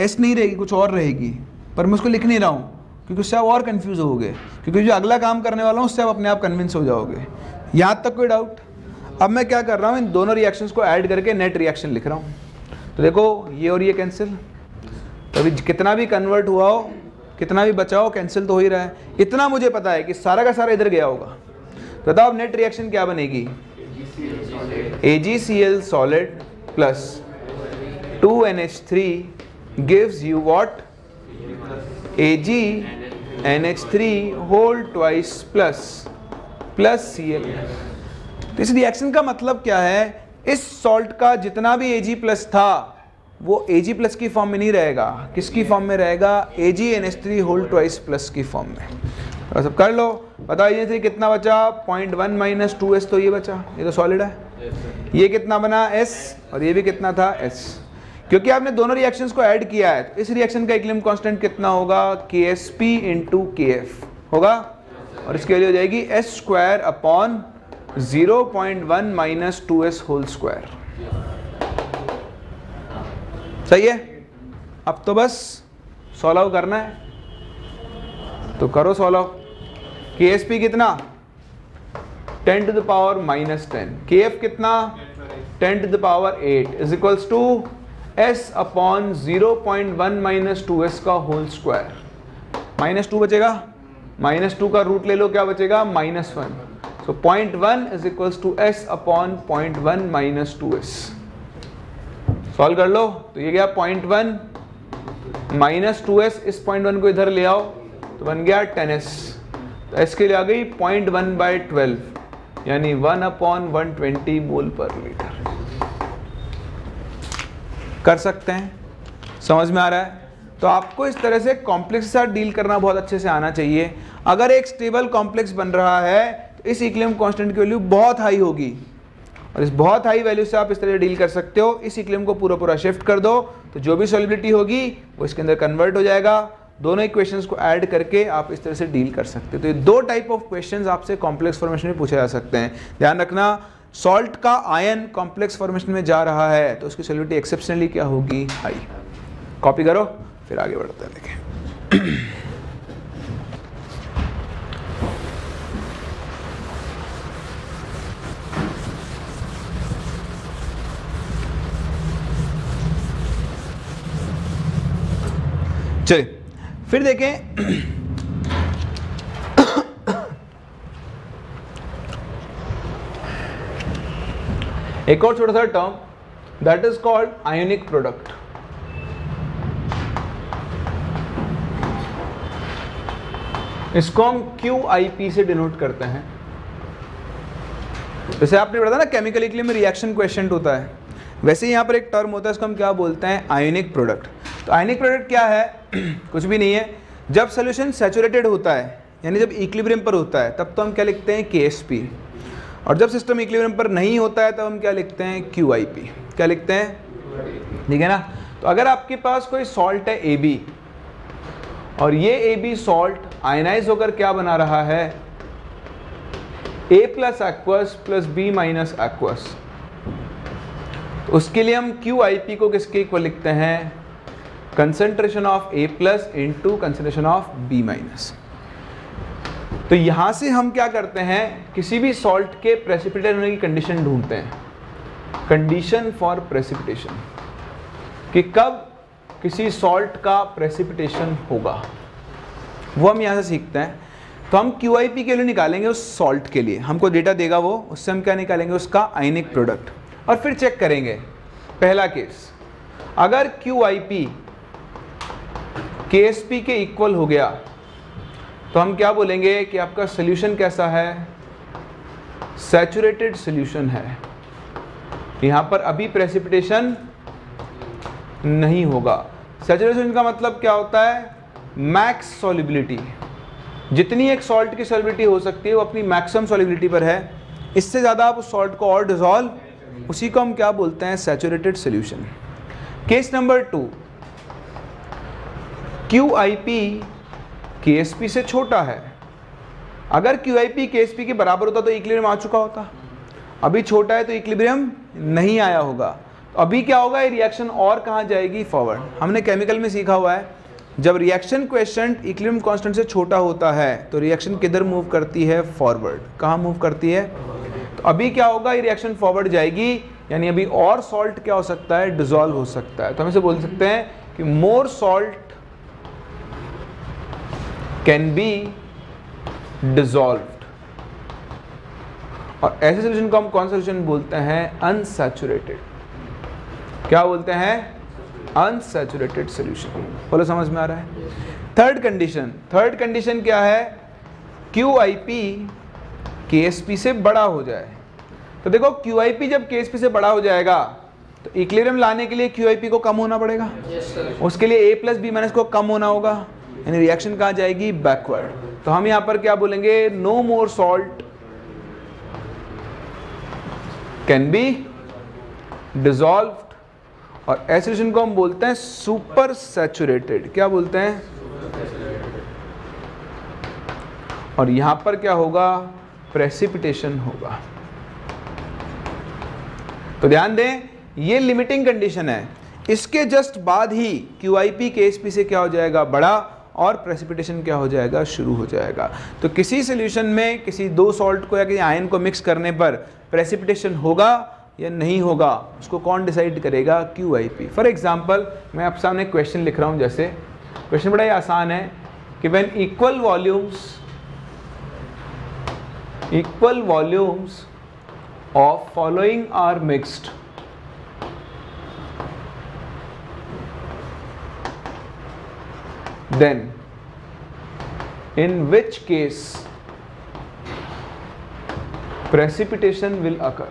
S नहीं रहेगी, कुछ और रहेगी, पर मैं उसको लिख नहीं रहा हूँ क्योंकि उससे आप और कंफ्यूज होगे, क्योंकि जो अगला काम करने वाला हूँ उससे आप अपने आप कन्विंस हो जाओगे। यहाँ तक कोई डाउट? अब मैं क्या कर रहा हूँ, इन दोनों रिएक्शंस को ऐड करके नेट रिएक्शन लिख रहा हूँ। तो देखो ये और ये कैंसिल, तो अभी कितना भी कन्वर्ट हुआ हो, कितना भी बचा हो, कैंसिल तो हो ही रहा है। इतना मुझे पता है कि सारा का सारा इधर गया होगा। तो बताओ अब नेट रिएक्शन क्या बनेगी? AgCl solid plus 2NH3 gives you what? AgNH3 whole twice plus Cl। तो इस रिएक्शन का मतलब क्या है? इस सॉल्ट का जितना भी Ag प्लस था वो Ag प्लस की फॉर्म में नहीं रहेगा। किसकी फॉर्म में रहेगा? AgNH3 होल ट्वाइस प्लस की फॉर्म में। और सब कर लो। बताइए AgNH3 कितना बचा? 0.1 माइनस 2S, तो ये बचा, ये तो सॉलिड है। ये कितना बना? S और ये भी कितना था? S। क्योंकि आपने दोनों रिएक्शंस को ऐड किया है तो इस रिएक्शन का इक्विलिब्रियम कांस्टेंट कितना होगा? Ksp इंटू Kf होगा और इसकी वैल्यू हो जाएगी S square upon 0.1 minus 2S whole square. सही है? अब तो बस सॉल्व करना है, तो करो सॉल्व। Ksp कितना? 10 to the power minus 10। Kf कितना? 10 to the power 8 is equals to S upon 0.1 minus 2S का होल स्क्वायर। माइनस 2 बचेगा, माइनस 2 का रूट ले लो, क्या बचेगा? -1। So 0.1 is equals to S upon 0.1 minus 2S। Solve कर लो। तो ये गया 0.1 माइनस 2S, इस 0.1 को इधर ले आओ तो बन गया 10S। तो S के लिए आ गई 0.1/12 यानी 1/120 मोल पर लीटर। कर सकते हैं? समझ में आ रहा है? तो आपको इस तरह से कॉम्प्लेक्स के साथ डील करना बहुत अच्छे से आना चाहिए। अगर एक स्टेबल कॉम्प्लेक्स बन रहा है तो इस इक्विलिब्रियम कांस्टेंट की वैल्यू बहुत हाई होगी, और इस बहुत हाई वैल्यू से आप इस तरह डील कर सकते हो। इस इक्विलिब्रियम को पूरा पूरा शिफ्ट कर दो तो जो भी सॉल्युबिलिटी होगी वो इसके अंदर कन्वर्ट हो जाएगा। दोनों इक्वेशंस को ऐड करके आप इस तरह से डील कर सकते हो। तो ये दो टाइप ऑफ क्वेश्चंस आपसे कॉम्प्लेक्स फॉर्मेशन में पूछे जा सकते हैं। ध्यान रखना, सॉल्ट का आयन कॉम्प्लेक्स फॉर्मेशन में जा रहा है तो उसकी सॉल्युबिलिटी एक्सेप्शनली क्या होगी, हाई। कॉपी करो फिर आगे बढ़ते हैं। देखें चलिए फिर देखें एक और छोटा सा term, that is called ionic product. इसको हम QIP से डिनोट करते हैं। जैसे आपने पढ़ा था ना केमिकल इक्विलिब्रियम में रिएक्शन कोएफिशिएंट होता है, वैसे ही यहाँ पर एक टर्म होता है, इसको हम क्या बोलते हैं, आयोनिक प्रोडक्ट। तो आयोनिक प्रोडक्ट क्या है कुछ भी नहीं है। जब सोल्यूशन सैचुरेटेड होता है यानी जब इक्विलिब्रियम पर होता है तब तो हम क्या लिखते हैं, KSP, और जब सिस्टम इक्विलिब्रियम पर नहीं होता है तब हम क्या लिखते हैं, QIP। क्या लिखते हैं, ठीक है ना। तो अगर आपके पास कोई सॉल्ट है AB, और ये AB सॉल्ट आयनाइज होकर क्या बना रहा है, A plus aqueous plus B minus aqueous, उसके लिए हम QIP को किसके इक्वल लिखते हैं, concentration of A plus into concentration of B minus. तो यहां से हम क्या करते हैं, किसी भी सॉल्ट के प्रेसिपिटेट होने की कंडीशन ढूंढते हैं, कंडीशन फॉर प्रेसिपिटेशन, कि कब किसी सॉल्ट का प्रेसिपिटेशन होगा, वो हम यहां से सीखते हैं। तो हम QIP के लिए निकालेंगे उस सॉल्ट के लिए, हमको डेटा देगा वो, उससे हम क्या निकालेंगे, उसका आयनिक प्रोडक्ट, और फिर चेक करेंगे। पहला केस, अगर QIP KSP के इक्वल हो गया तो हम क्या बोलेंगे कि आपका सोल्यूशन कैसा है, सैचुरेटेड सोल्यूशन है। यहां पर अभी प्रेसिपिटेशन नहीं होगा। सैचुरेशन का मतलब क्या होता है, मैक्स सॉल्युबिलिटी। जितनी एक सॉल्ट की सॉल्युबिलिटी हो सकती है वो अपनी मैक्सिमम सॉल्युबिलिटी पर है, इससे ज़्यादा आप उस सॉल्ट को और डिसॉल्व, उसी को हम क्या बोलते हैं, saturated solution. Case number 2, QIP KSP से छोटा है। अगर QIP KSP के बराबर होता तो इक्विलिब्रियम आ चुका होता, अभी छोटा है तो इक्विलिब्रियम नहीं आया होगा। तो अभी क्या होगा, ये रिएक्शन और कहाँ जाएगी, फॉरवर्ड। हमने केमिकल में सीखा हुआ है, जब रिएक्शन कोएफिशिएंट इक्विलिब्रियम कांस्टेंट से छोटा होता है तो रिएक्शन किधर मूव करती है, फॉरवर्ड। कहाँ मूव करती है, तो अभी क्या होगा, ये रिएक्शन फॉरवर्ड जाएगी, यानी अभी और सॉल्ट क्या हो सकता है, डिसॉल्व हो सकता है। तो हम इसे बोल सकते हैं कि मोर सॉल्ट कैन बी डिसॉल्व्ड, और ऐसे सोल्यूशन को हम कौन सा सोल्यूशन बोलते हैं, अनसैचुरेटेड। क्या बोलते हैं, अनसैचुरेटेड सोल्यूशन। बोलो समझ में आ रहा है। थर्ड कंडीशन क्या है, QIP KSP से बड़ा हो जाए। तो देखो QIP जब KSP से बड़ा हो जाएगा तो इक्विलिब्रियम लाने के लिए QIP को कम होना पड़ेगा, उसके लिए A प्लस B माइनस को कम होना होगा, यानी रिएक्शन कहाँ जाएगी, बैकवर्ड। तो हम यहाँ पर क्या बोलेंगे, no more salt can be dissolved, और ऐसे सोल्यूशन को हम बोलते हैं सुपर सैचुरेटेड। क्या बोलते हैं, और यहां पर क्या होगा, प्रेसिपिटेशन होगा। तो ध्यान दें, ये लिमिटिंग कंडीशन है, इसके जस्ट बाद ही QIP KSP से क्या हो जाएगा, बड़ा, और प्रेसिपिटेशन क्या हो जाएगा, शुरू हो जाएगा। तो किसी सोल्यूशन में किसी दो सॉल्ट को या किसी आयन को मिक्स करने पर प्रेसिपिटेशन होगा या नहीं होगा, उसको कौन डिसाइड करेगा, QIP। फॉर एग्जाम्पल मैं आप सामने क्वेश्चन लिख रहा हूं, जैसे क्वेश्चन बड़ा ही आसान है कि when equal volumes of following are mixed, then in which case precipitation will occur।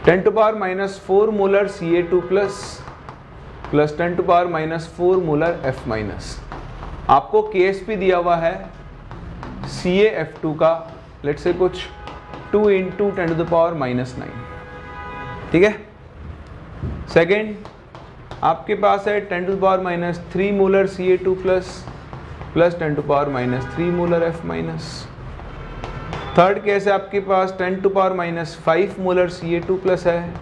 10⁻⁴ molar Ca2 plus 10⁻⁴ molar F minus. आपको KSP दिया हुआ है CaF2 का लेट्स से कुछ 2 × 10⁻⁹, ठीक है। सेकेंड आपके पास है 10⁻³ molar Ca2 plus 10⁻³ molar F minus. Third case है आपके पास 10⁻⁵ मोलर Ca2 प्लस है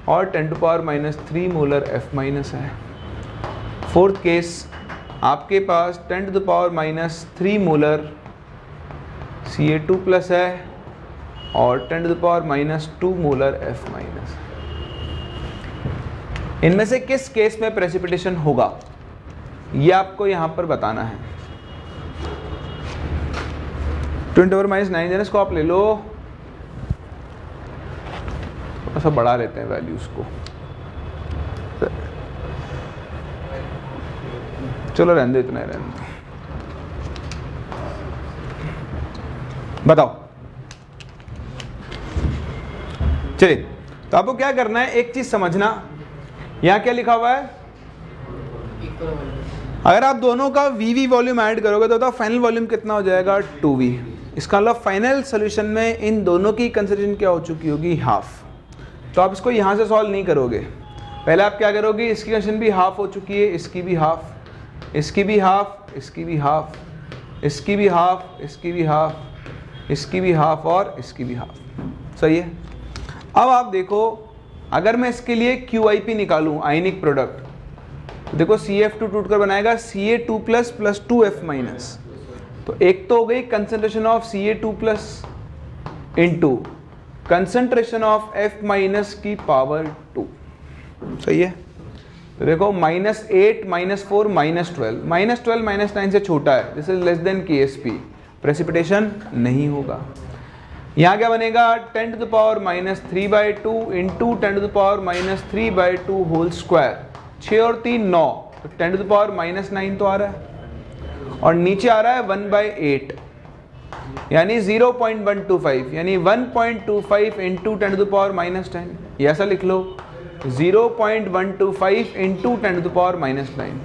और 10⁻³ मोलर F माइनस है। फोर्थ केस आपके पास 10⁻³ मोलर Ca2 प्लस है और 10⁻² मोलर F माइनस है। इनमें से किस केस में प्रेसिपिटेशन होगा ये आपको यहां पर बताना है। 10⁻⁹ इसको आप ले लो, ऐसा बढ़ा लेते हैं वैल्यूज को, चलो रहने दो, इतना ही रहने दो। बताओ, चलिए तो आपको क्या करना है, एक चीज समझना, यहां क्या लिखा हुआ है, अगर आप दोनों का VV वॉल्यूम ऐड करोगे तो फाइनल वॉल्यूम कितना हो जाएगा 2V। इसका मतलब फाइनल सोल्यूशन में इन दोनों की कंसिडरेशन क्या हो चुकी होगी, हाफ। तो आप इसको यहाँ से सॉल्व नहीं करोगे, पहले आप क्या करोगे, इसकी कंसिडरेशन भी हाफ हो चुकी है, इसकी भी हाफ, इसकी भी हाफ, इसकी भी हाफ, इसकी भी हाफ, इसकी भी हाफ, इसकी भी हाफ और इसकी भी हाफ। सही है। अब आप देखो, अगर मैं इसके लिए QIP निकालूं, आयनिक प्रोडक्ट, तो देखो CF2 टूटकर बनाएगा Ca2 प्लस 2F माइनस। तो एक तो हो गई concentration of Ca2 plus into concentration of F minus की पावर 2। सही है। तो देखो -8 -4 -12 -9 से छोटा है, this is less than KSP, precipitation नहीं होगा। यहाँ क्या बनेगा 10⁻³ इंटू 10⁻³ होल स्क्वायर, 6 और 3 9, तो 10⁻⁹ तो आ रहा है और नीचे आ रहा है 1/8 यानी 0.125, यानी 1.25 इंटू 10⁻⁻, ये ऐसा लिख लो 0.125 इंटू 10⁻⁹।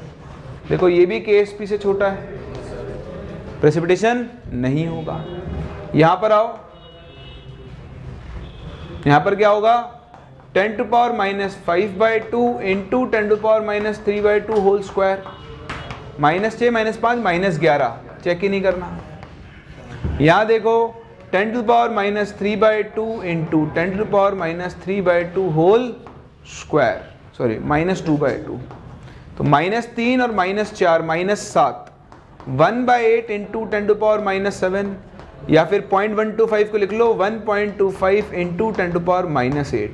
देखो ये भी KSP से छोटा है, प्रेसिपिटेशन नहीं होगा। यहां पर आओ, यहां पर क्या होगा 10⁻⁵/2 इंटू 10⁻³ होल स्क्वायर, -6 -5 -11, चेक ही नहीं करना। यहां देखो 10⁻³ इंटू 10⁻³ होल स्क्वायर, सॉरी -2/2, तो -3 और -4 -7, 1/8 इंटू 10⁻⁷, या फिर 0.125 को लिख लो 1.25 इंटू 10⁻⁸।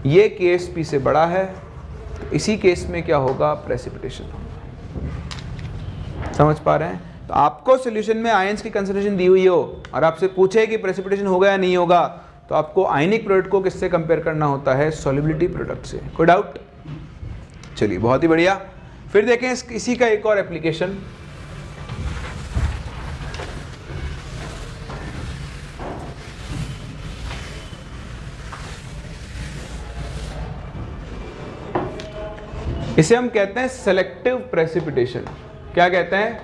ये KSP से बड़ा है, इसी केस में क्या होगा, प्रेसिपिटेशन होगा। समझ पा रहे हैं। तो आपको सॉल्यूशन में आयंस की कंसंट्रेशन दी हुई हो और आपसे पूछे कि प्रेसिपिटेशन होगा या नहीं होगा, तो आपको आयनिक प्रोडक्ट को किससे कंपेयर करना होता है, सॉल्युबिलिटी प्रोडक्ट से। कोई डाउट? चलिए बहुत ही बढ़िया। फिर देखें इसी का एक और एप्लीकेशन। इसे हम कहते हैं सिलेक्टिव प्रेसिपिटेशन। क्या कहते हैं,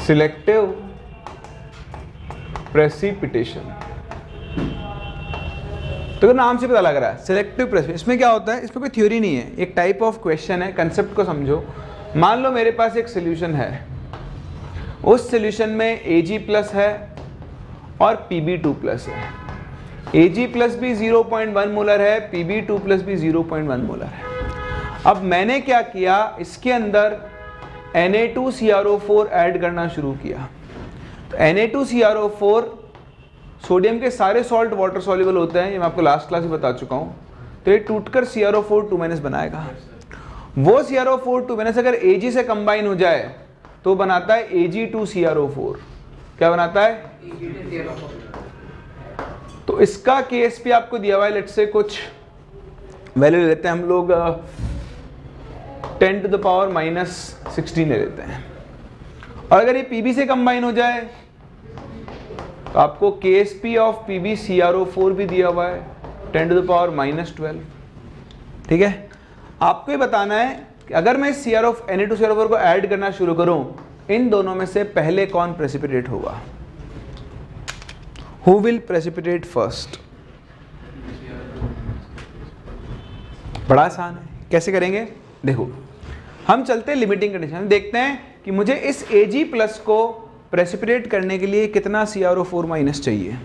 सिलेक्टिव प्रेसिपिटेशन। तो नाम से पता लग रहा है सिलेक्टिव प्रेसिपिटेशन। इसमें क्या होता है, इसमें कोई थ्योरी नहीं है, एक टाइप ऑफ क्वेश्चन है, कंसेप्ट को समझो। मान लो मेरे पास एक सोल्यूशन है, उस सोल्यूशन में Ag प्लस है और Pb2 प्लस है। Ag प्लस भी 0.1 मोलर है, Pb2 प्लस भी 0.1 मोलर है। अब मैंने क्या किया, इसके अंदर Na2CrO4 ऐड करना शुरू किया। तो Na2CrO4 सोडियम के सारे सॉल्ट वाटर सॉल्युबल होते हैं, ये मैं आपको लास्ट क्लास में बता चुका हूँ। तो ये टूटकर CrO4 2- बनाएगा। वो CrO4 2- अगर Ag से कंबाइन हो जाए तो बनाता है Ag2CrO4। क्या बनाता है, तो इसका KSP आपको दिया हुआ है, लेट्स से कुछ वैल्यू लेते हैं हम लोग 10⁻⁻16 ले लेते हैं। और अगर ये Pb से कंबाइन हो जाए तो आपको KSP ऑफ PbCrO4 भी दिया हुआ है 10 टू द पावर -12। ठीक है, आपको ये बताना है कि अगर मैं CrO2 को ऐड करना शुरू करूं, इन दोनों में से पहले कौन प्रेसिपिटेट होगा? Who will precipitate first? बड़ा आसान है, कैसे करेंगे? देखो, हम चलते हैं लिमिटिंग कंडीशन, देखते हैं कि मुझे इस Ag+ को प्रेसिपिटेट करने के लिए कितना CrO4- चाहिए।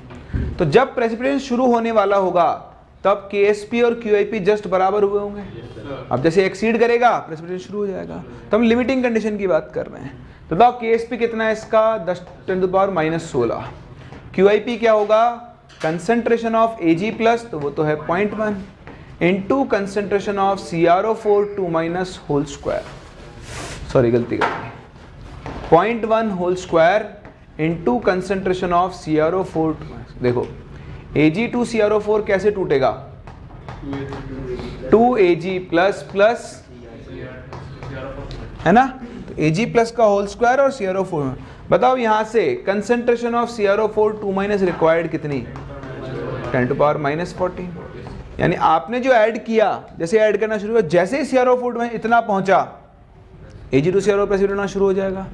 तो जब प्रेसिपिटेशन शुरू होने वाला होगा तब KSP और QIP जस्ट बराबर हुए होंगे। अब जैसे एक्सीड करेगा प्रेसिपिटेशन शुरू हो जाएगा। तो हम लिमिटिंग कंडीशन की बात कर रहे हैं। तो बताओ KSP कितना है इसका? 10 टू द पावर -16। QIP क्या होगा? कंसंट्रेशन ऑफ Ag+, तो वो तो है 0.1 into concentration of CrO4 whole square, sorry गलती कर दी, 0.1 whole square into concentration of CrO4। देखो Ag2CrO4 कैसे टूटेगा? 2Ag++ है ना, तो Ag+ का होल स्क्वायर और CrO4। बताओ यहां से कंसंट्रेशन ऑफ CrO4 रिक्वायर्ड कितनी? 10 टू पावर -14। यानी आपने जो ऐड किया, जैसे ऐड करना शुरू किया, जैसे ही CrO4 इतना पहुंचा, Ag2CrO प्रेसिपिटेट होना शुरू हो जाएगा।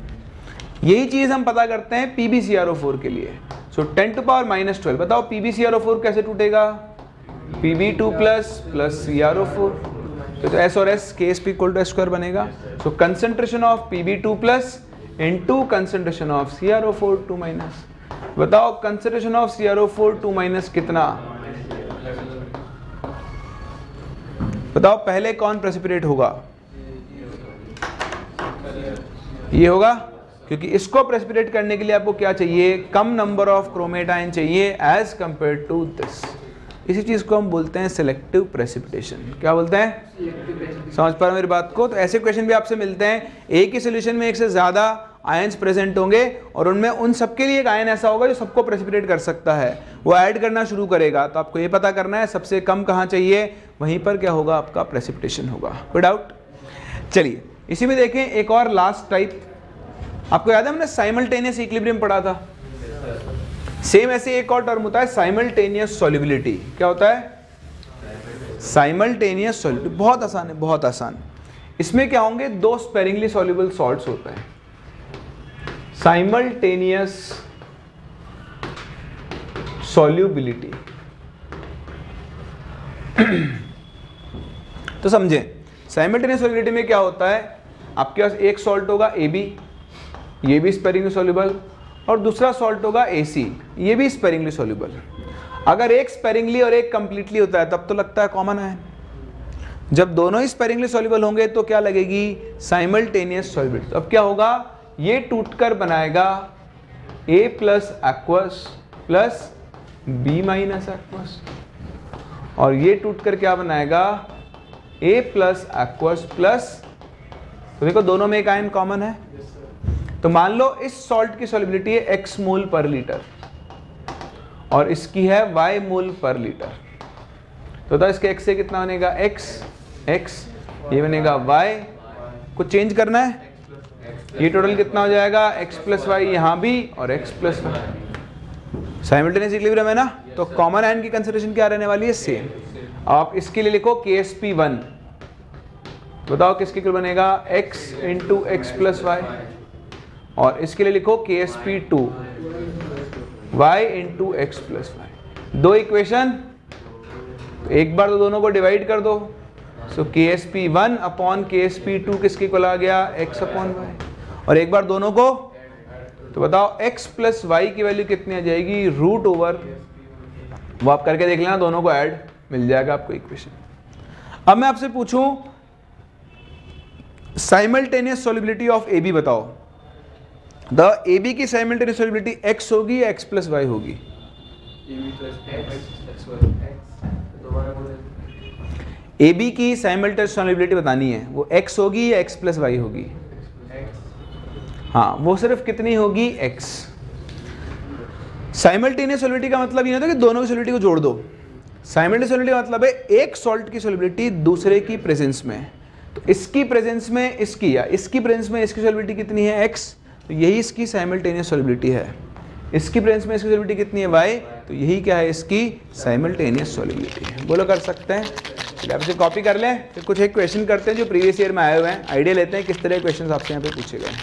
यही चीज हम पता करते हैं PbCrO4 के लिए। सो 10 टू पावर -12। बताओ PbCrO4 कैसे टूटेगा? Pb2+ + CrO4, तो S और S KSP = S² बनेगा। So concentration of Pb2+ into concentration of CrO4 बताओ कंसंट्रेशन ऑफ CrO4 कितना? बताओ पहले कौन प्रेसिपिटेट होगा? ये होगा, क्योंकि इसको प्रेसिपिटेट करने के लिए आपको क्या चाहिए? कम नंबर ऑफ क्रोमेटाइन चाहिए एज कंपेयर टू दिस। इसी चीज को हम बोलते हैं सिलेक्टिव प्रेसिपिटेशन। क्या बोलते हैं? समझ पा रहे मेरी बात को? तो ऐसे क्वेश्चन भी आपसे मिलते हैं, एक ही सोल्यूशन में एक से ज्यादा आयंस प्रेजेंट होंगे और उनमें उन सबके लिए एक आयन ऐसा होगा जो सबको प्रेसिपिटेट कर सकता है, वो ऐड करना शुरू करेगा। तो आपको ये पता करना है सबसे कम कहाँ चाहिए, वहीं पर क्या होगा? आपका प्रेसिपिटेशन होगा। कोई डाउट? चलिए इसी में देखें एक और लास्ट टाइप। आपको याद है हमने साइमल्टेनियस इक्विलिब्रियम पढ़ा था? सेम ऐसे एक और टर्म होता है साइमल्टेनियस सॉल्युबिलिटी। क्या होता है? Simultaneous solubility. बहुत आसान है, बहुत आसान। इसमें क्या होंगे? दो स्पेरिंगली सॉल्युबल सॉल्ट्स होते हैं। साइमल्टेनियस सॉल्युबिलिटी तो समझें, साइमल्टेनियस सॉल्युबिलिटी में क्या होता है? आपके पास एक सॉल्ट होगा AB, ये भी स्पेरिंगली सॉल्युबल, और दूसरा सॉल्ट होगा AC, ये भी स्पेरिंगली सॉल्युबल। अगर एक स्पेरिंगली और एक कंप्लीटली होता है तब तो लगता है कॉमन है। जब दोनों ही स्पेरिंगली सॉल्युबल होंगे तो क्या लगेगी? Simultaneous solubility. अब क्या होगा? ये टूटकर बनाएगा A+ aqueous plus B- aqueous, और ये टूटकर क्या बनाएगा? A+ एक्वस प्लस, तो देखो दोनों में एक आयन कॉमन है। तो मान लो इस सॉल्ट की सॉल्युबिलिटी है x मोल पर लीटर और इसकी है y मोल पर लीटर। तो बताओ इसके x से कितना बनेगा? x, ये बनेगा y, कुछ चेंज करना है? ये टोटल कितना हो जाएगा? x + y यहाँ भी और x + y। साइमल्टेनियस इक्विलिब्रियम है ना, तो कॉमन आयन की कंसंट्रेशन क्या रहने वाली है? सेम। आप इसके लिए लिखो KSP1। बताओ किसके इक्वल बनेगा? x × x + y, और इसके लिए लिखो KSP2 y × x + y। दो इक्वेशन, एक बार तो दोनों को डिवाइड कर दो। सो KSP1 अपॉन KSP2 किसके इक्वल आ गया? x/y। और एक बार दोनों को, तो बताओ x + y की वैल्यू कितनी आ जाएगी? √, वो आप करके देख लेना, दोनों को ऐड मिल जाएगा आपको इक्वेशन। अब मैं आपसे पूछूं साइमल्टेनियस सॉल्युबिलिटी ऑफ AB बताओ। द AB की साइमल्टेनियस सॉल्युबिलिटी x होगी या x + y होगी? AB की साइमल्टेनियस सॉल्युबिलिटी बतानी है, वो x होगी या x + y होगी? हाँ, वो सिर्फ कितनी होगी? x। साइमल्टेनियस सॉल्युबिलिटी का मतलब ये होता है कि दोनों की सॉल्युबिलिटी को जोड़ दो। साइमल्टेनियस सॉल्युबिलिटी का मतलब है एक सॉल्ट की सॉल्युबिलिटी दूसरे की प्रेजेंस में, तो इसकी प्रेजेंस में इसकी, या इसकी प्रेजेंस में इसकी सॉल्युबिलिटी कितनी है? x, तो यही इसकी साइमल्टेनियस सॉल्युबिलिटी है। इसकी प्रेजेंस में इसकी सॉल्युबिलिटी कितनी है भाई, तो यही क्या है इसकी साइमल्टेनियस सॉल्युबिलिटी है। बोलो कर सकते हैं, चलिए आप इसे कॉपी कर लें, फिर कुछ एक क्वेश्चन करते हैं जो प्रीवियस ईयर में आए हुए हैं, आइडिया लेते हैं किस तरह के क्वेश्चन आपसे यहाँ पे पूछे गए हैं।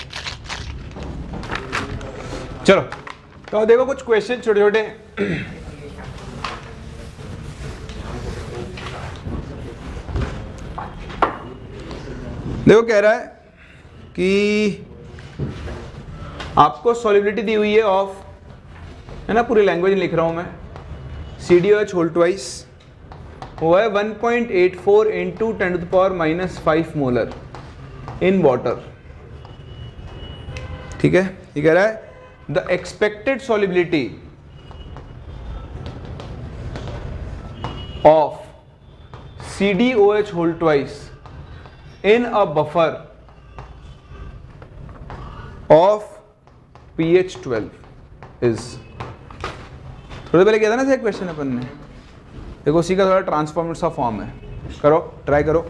चलो तो देखो कुछ क्वेश्चन छोटे छोटे देखो कह रहा है कि आपको सॉल्युबिलिटी दी हुई है ऑफ, है ना, पूरी लैंग्वेज लिख रहा हूं मैं, CDOH होल ट्वाइस वो है 1.84 इंटू 10⁻⁻5 मोलर इन वाटर। ठीक है, ये कह रहा है the expected solubility of CDOH whole twice in a buffer of pH 12 is, थोड़े पहले किया था ना सर क्वेश्चन अपन ने, देखो उसी का थोड़ा ट्रांसफॉर्मेट सा फॉर्म है, करो ट्राई करो।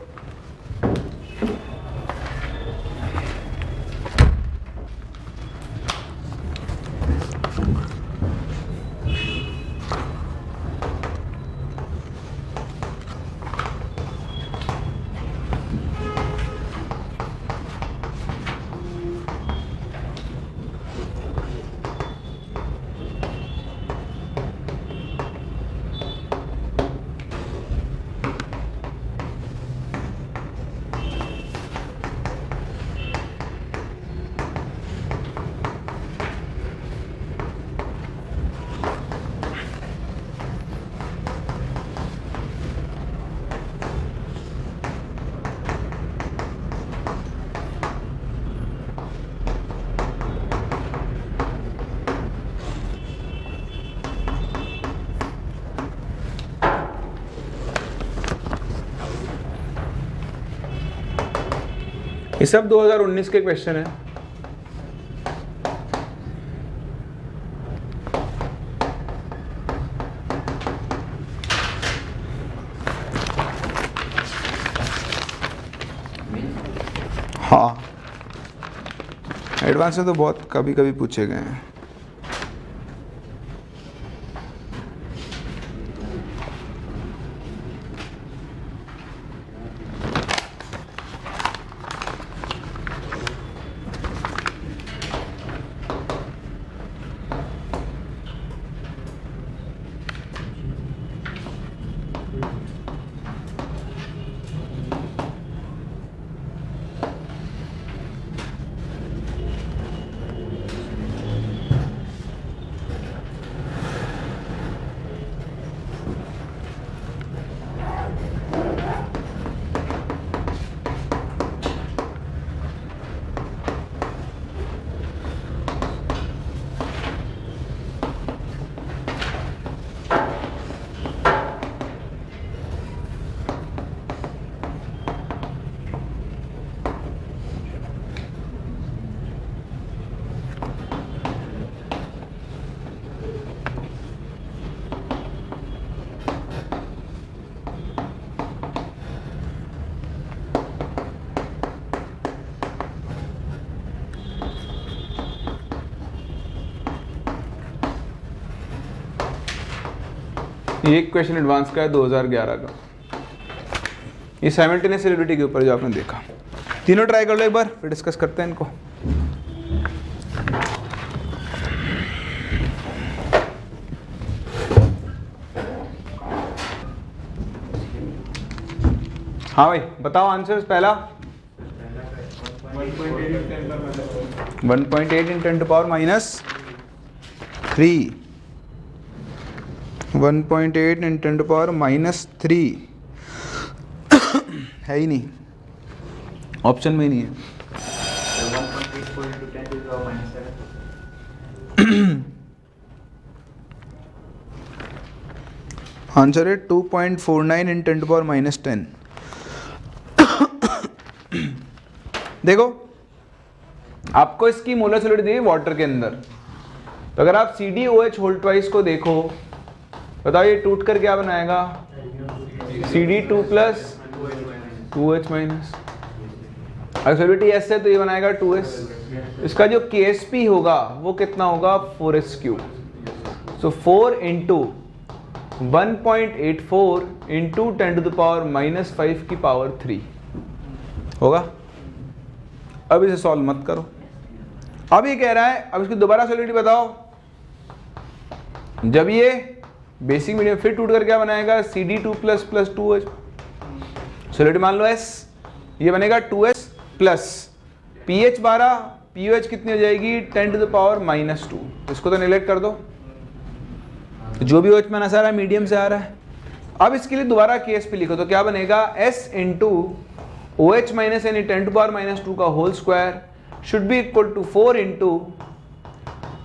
ये सब 2019 के क्वेश्चन है। हाँ, एडवांस में तो बहुत कभी कभी पूछे गए हैं। ये एक क्वेश्चन एडवांस का है 2011 का, ये साइमल्टेनियस सॉल्युबिलिटी के ऊपर जो आपने देखा। तीनों ट्राई कर लो एक बार, फिर डिस्कस करते हैं इनको। हाँ भाई बताओ आंसर। पहला 1.8 इन 10 to power minus 3, 1.8 in 10 to power minus 3 है ही नहीं, ऑप्शन में ही नहीं है। 1.84 into 10 to the power minus 7। Answer है 2.49 इन 10 to power minus 10। देखो आपको इसकी मोलर सॉलिडिटी दी है वाटर के अंदर, तो अगर आप CDOH होल ट्वाइस को देखो, बताओ ये टूट कर क्या बनाएगा, CD2 प्लस 2H माइनस। अगर सॉलिडिटी S है तो ये बनाएगा 2S। इसका जो KSP होगा वो कितना होगा 4s³। सो 4 इंटू 1.84 इंटू 10⁻⁻5 की पावर 3 होगा। अब इसे सॉल्व मत करो। अब ये कह रहा है, अब इसकी दोबारा सॉल्यूबिलिटी बताओ। जब ये बेसिक मीडियम फिर टूट कर क्या बनाएगा CD2 प्लस 2H। सॉल्यूबिलिटी मान लो S, ये बनेगा 2S प्लस pH 12, pOH कितनी हो जाएगी 10⁻⁻2। इसको तो नेग्लेक्ट कर दो, जो भी OH में आ रहा है मीडियम से आ रहा है। अब इसके लिए दोबारा KSP लिखो तो क्या बनेगा S इंटू OH माइनस यानी 10⁻⁻2 का whole square should be equal to 4 into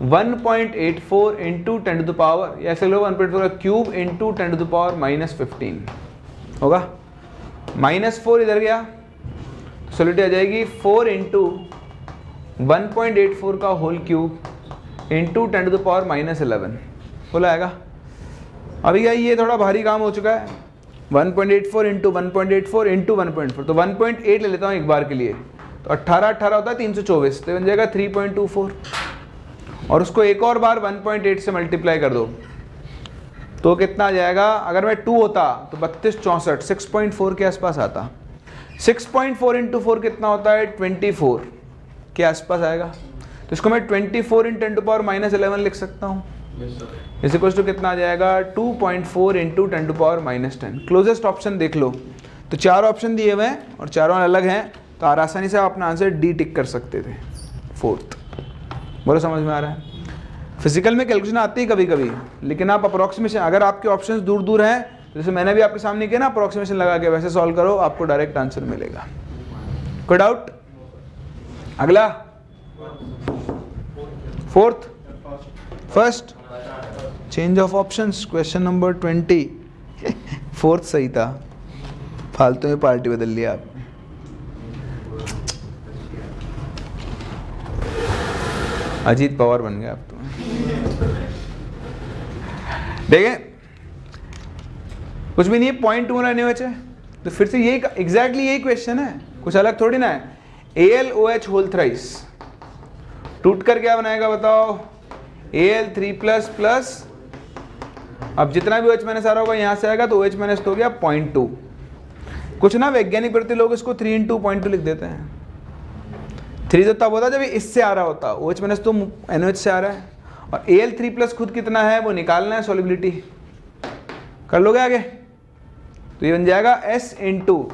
1.84 into 10⁻, या ऐसे लो 1.4 का क्यूब इंटू 10⁻⁻15 होगा। -4 इधर गया, सॉल्यूबिलिटी आ जाएगी 4 इंटू 1.84 का होल क्यूब इंटू 10⁻11 बोला आएगा। अभी क्या ये थोड़ा भारी काम हो चुका है, 1.84 इंटू 1.84 इंटू 1.4, तो 1.8 ले लेता हूँ एक बार के लिए, तो 18 होता है 324, तो बन जाएगा 3.24, और उसको एक और बार 1.8 से मल्टीप्लाई कर दो तो कितना आ जाएगा। अगर मैं 2 होता तो 32 64 6.4 के आसपास आता। 6.4 इंटू 4 कितना होता है 24 के आसपास आएगा। तो इसको मैं 24 इन 10⁻11 लिख सकता हूँ। इस इक्वल्स टू कितना आ जाएगा 2.4 इंटू 10⁻10। क्लोजेस्ट ऑप्शन देख लो, तो 4 ऑप्शन दिए हुए हैं और चारों अलग हैं, तो आसानी से आप अपना आंसर डी टिक कर सकते थे, 4th। बोलो समझ में आ रहा है। फिजिकल में कैलकुलेशन आती है कभी कभी, लेकिन आप अप्रोक्सीमेशन, अगर आपके ऑप्शंस दूर दूर हैं, जैसे मैंने भी आपके सामने किया ना अप्रोक्सीमेशन लगा के, वैसे सॉल्व करो, आपको डायरेक्ट आंसर मिलेगा। कोई डाउट? अगला 4th, first change of options, question number 20। 4th सही था, फालतू में पार्टी बदल लिया आप। अजीत पवार बन गया आप तो। देखें कुछ भी नहीं है, पॉइंट 2 रहने बचे, तो फिर से यही एग्जैक्टली यही क्वेश्चन है, कुछ अलग थोड़ी ना है। AlOH होल थ्राइस टूट कर क्या बनाएगा बताओ Al3 प्लस प्लस, अब जितना भी OH माइनस आ रहा होगा यहाँ से आएगा तो OH माइनस तो हो गया 0.2। कुछ ना वैज्ञानिक प्रति लोग इसको 3 इंटू 0.2 लिख देते हैं। 3 तो तब होता जब इससे आ रहा होता, OH माइनस तो NOH से आ रहा है, और Al3 प्लस खुद कितना है वो निकालना है, सॉल्युबिलिटी कर लोगे आगे, तो ये बन जाएगा S इंटू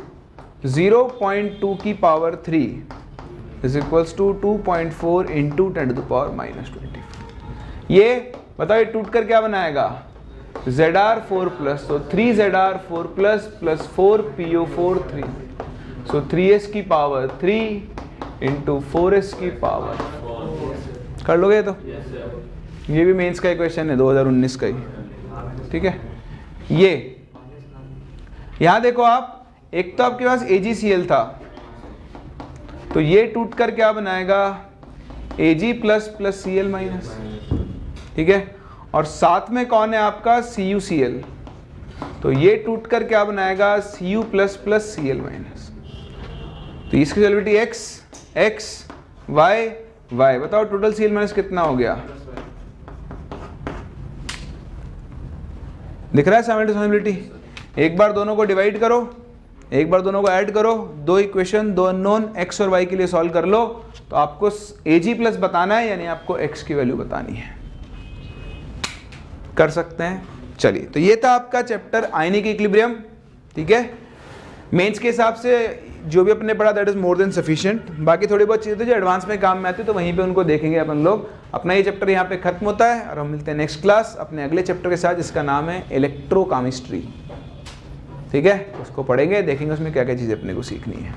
0.2 की power 3 is equals to 2.4 into 10⁻⁻20। ये बताओ ये टूट कर क्या बनाएगा ZR4 प्लस, तो 3ZR4 प्लस प्लस 4PO4 3, सो 3S की पावर 3 इंटू 4S की पावर, कर लोगे तो ये भी मेंस का क्वेश्चन है 2019 का ही, ठीक है। ये यहां देखो आप, एक तो आपके पास AgCl था, तो ये टूट कर क्या बनाएगा Ag plus plus Cl minus, ठीक है, और साथ में कौन है आपका CuCl, तो ये टूट कर क्या बनाएगा Cu plus plus Cl minus. तो इसकी सॉल्युबिलिटी x y y, बताओ टोटल Cl माइनस कितना हो गया, दिख रहा है सॉल्युबिलिटी। एक बार दोनों को डिवाइड करो, एक बार दोनों को ऐड करो, 2 इक्वेशन 2 अननोन x और y के लिए सॉल्व कर लो, तो आपको Ag प्लस बताना है, यानी आपको x की वैल्यू बतानी है, कर सकते हैं। चलिए, तो ये था आपका चैप्टर आयनिक इक्विलिब्रियम, ठीक है। मेंस के हिसाब से जो भी अपने पढ़ा that is more than sufficient. बाकी थोड़ी बहुत चीज़ें जो एडवांस में काम में आती है तो वहीं पे उनको देखेंगे अपन लोग। अपना ये चैप्टर यहाँ पे खत्म होता है और हम मिलते हैं नेक्स्ट क्लास अपने अगले चैप्टर के साथ, जिसका नाम है इलेक्ट्रोकेमिस्ट्री, ठीक है। उसको पढ़ेंगे, देखेंगे उसमें क्या क्या चीज़ें अपने को सीखनी है।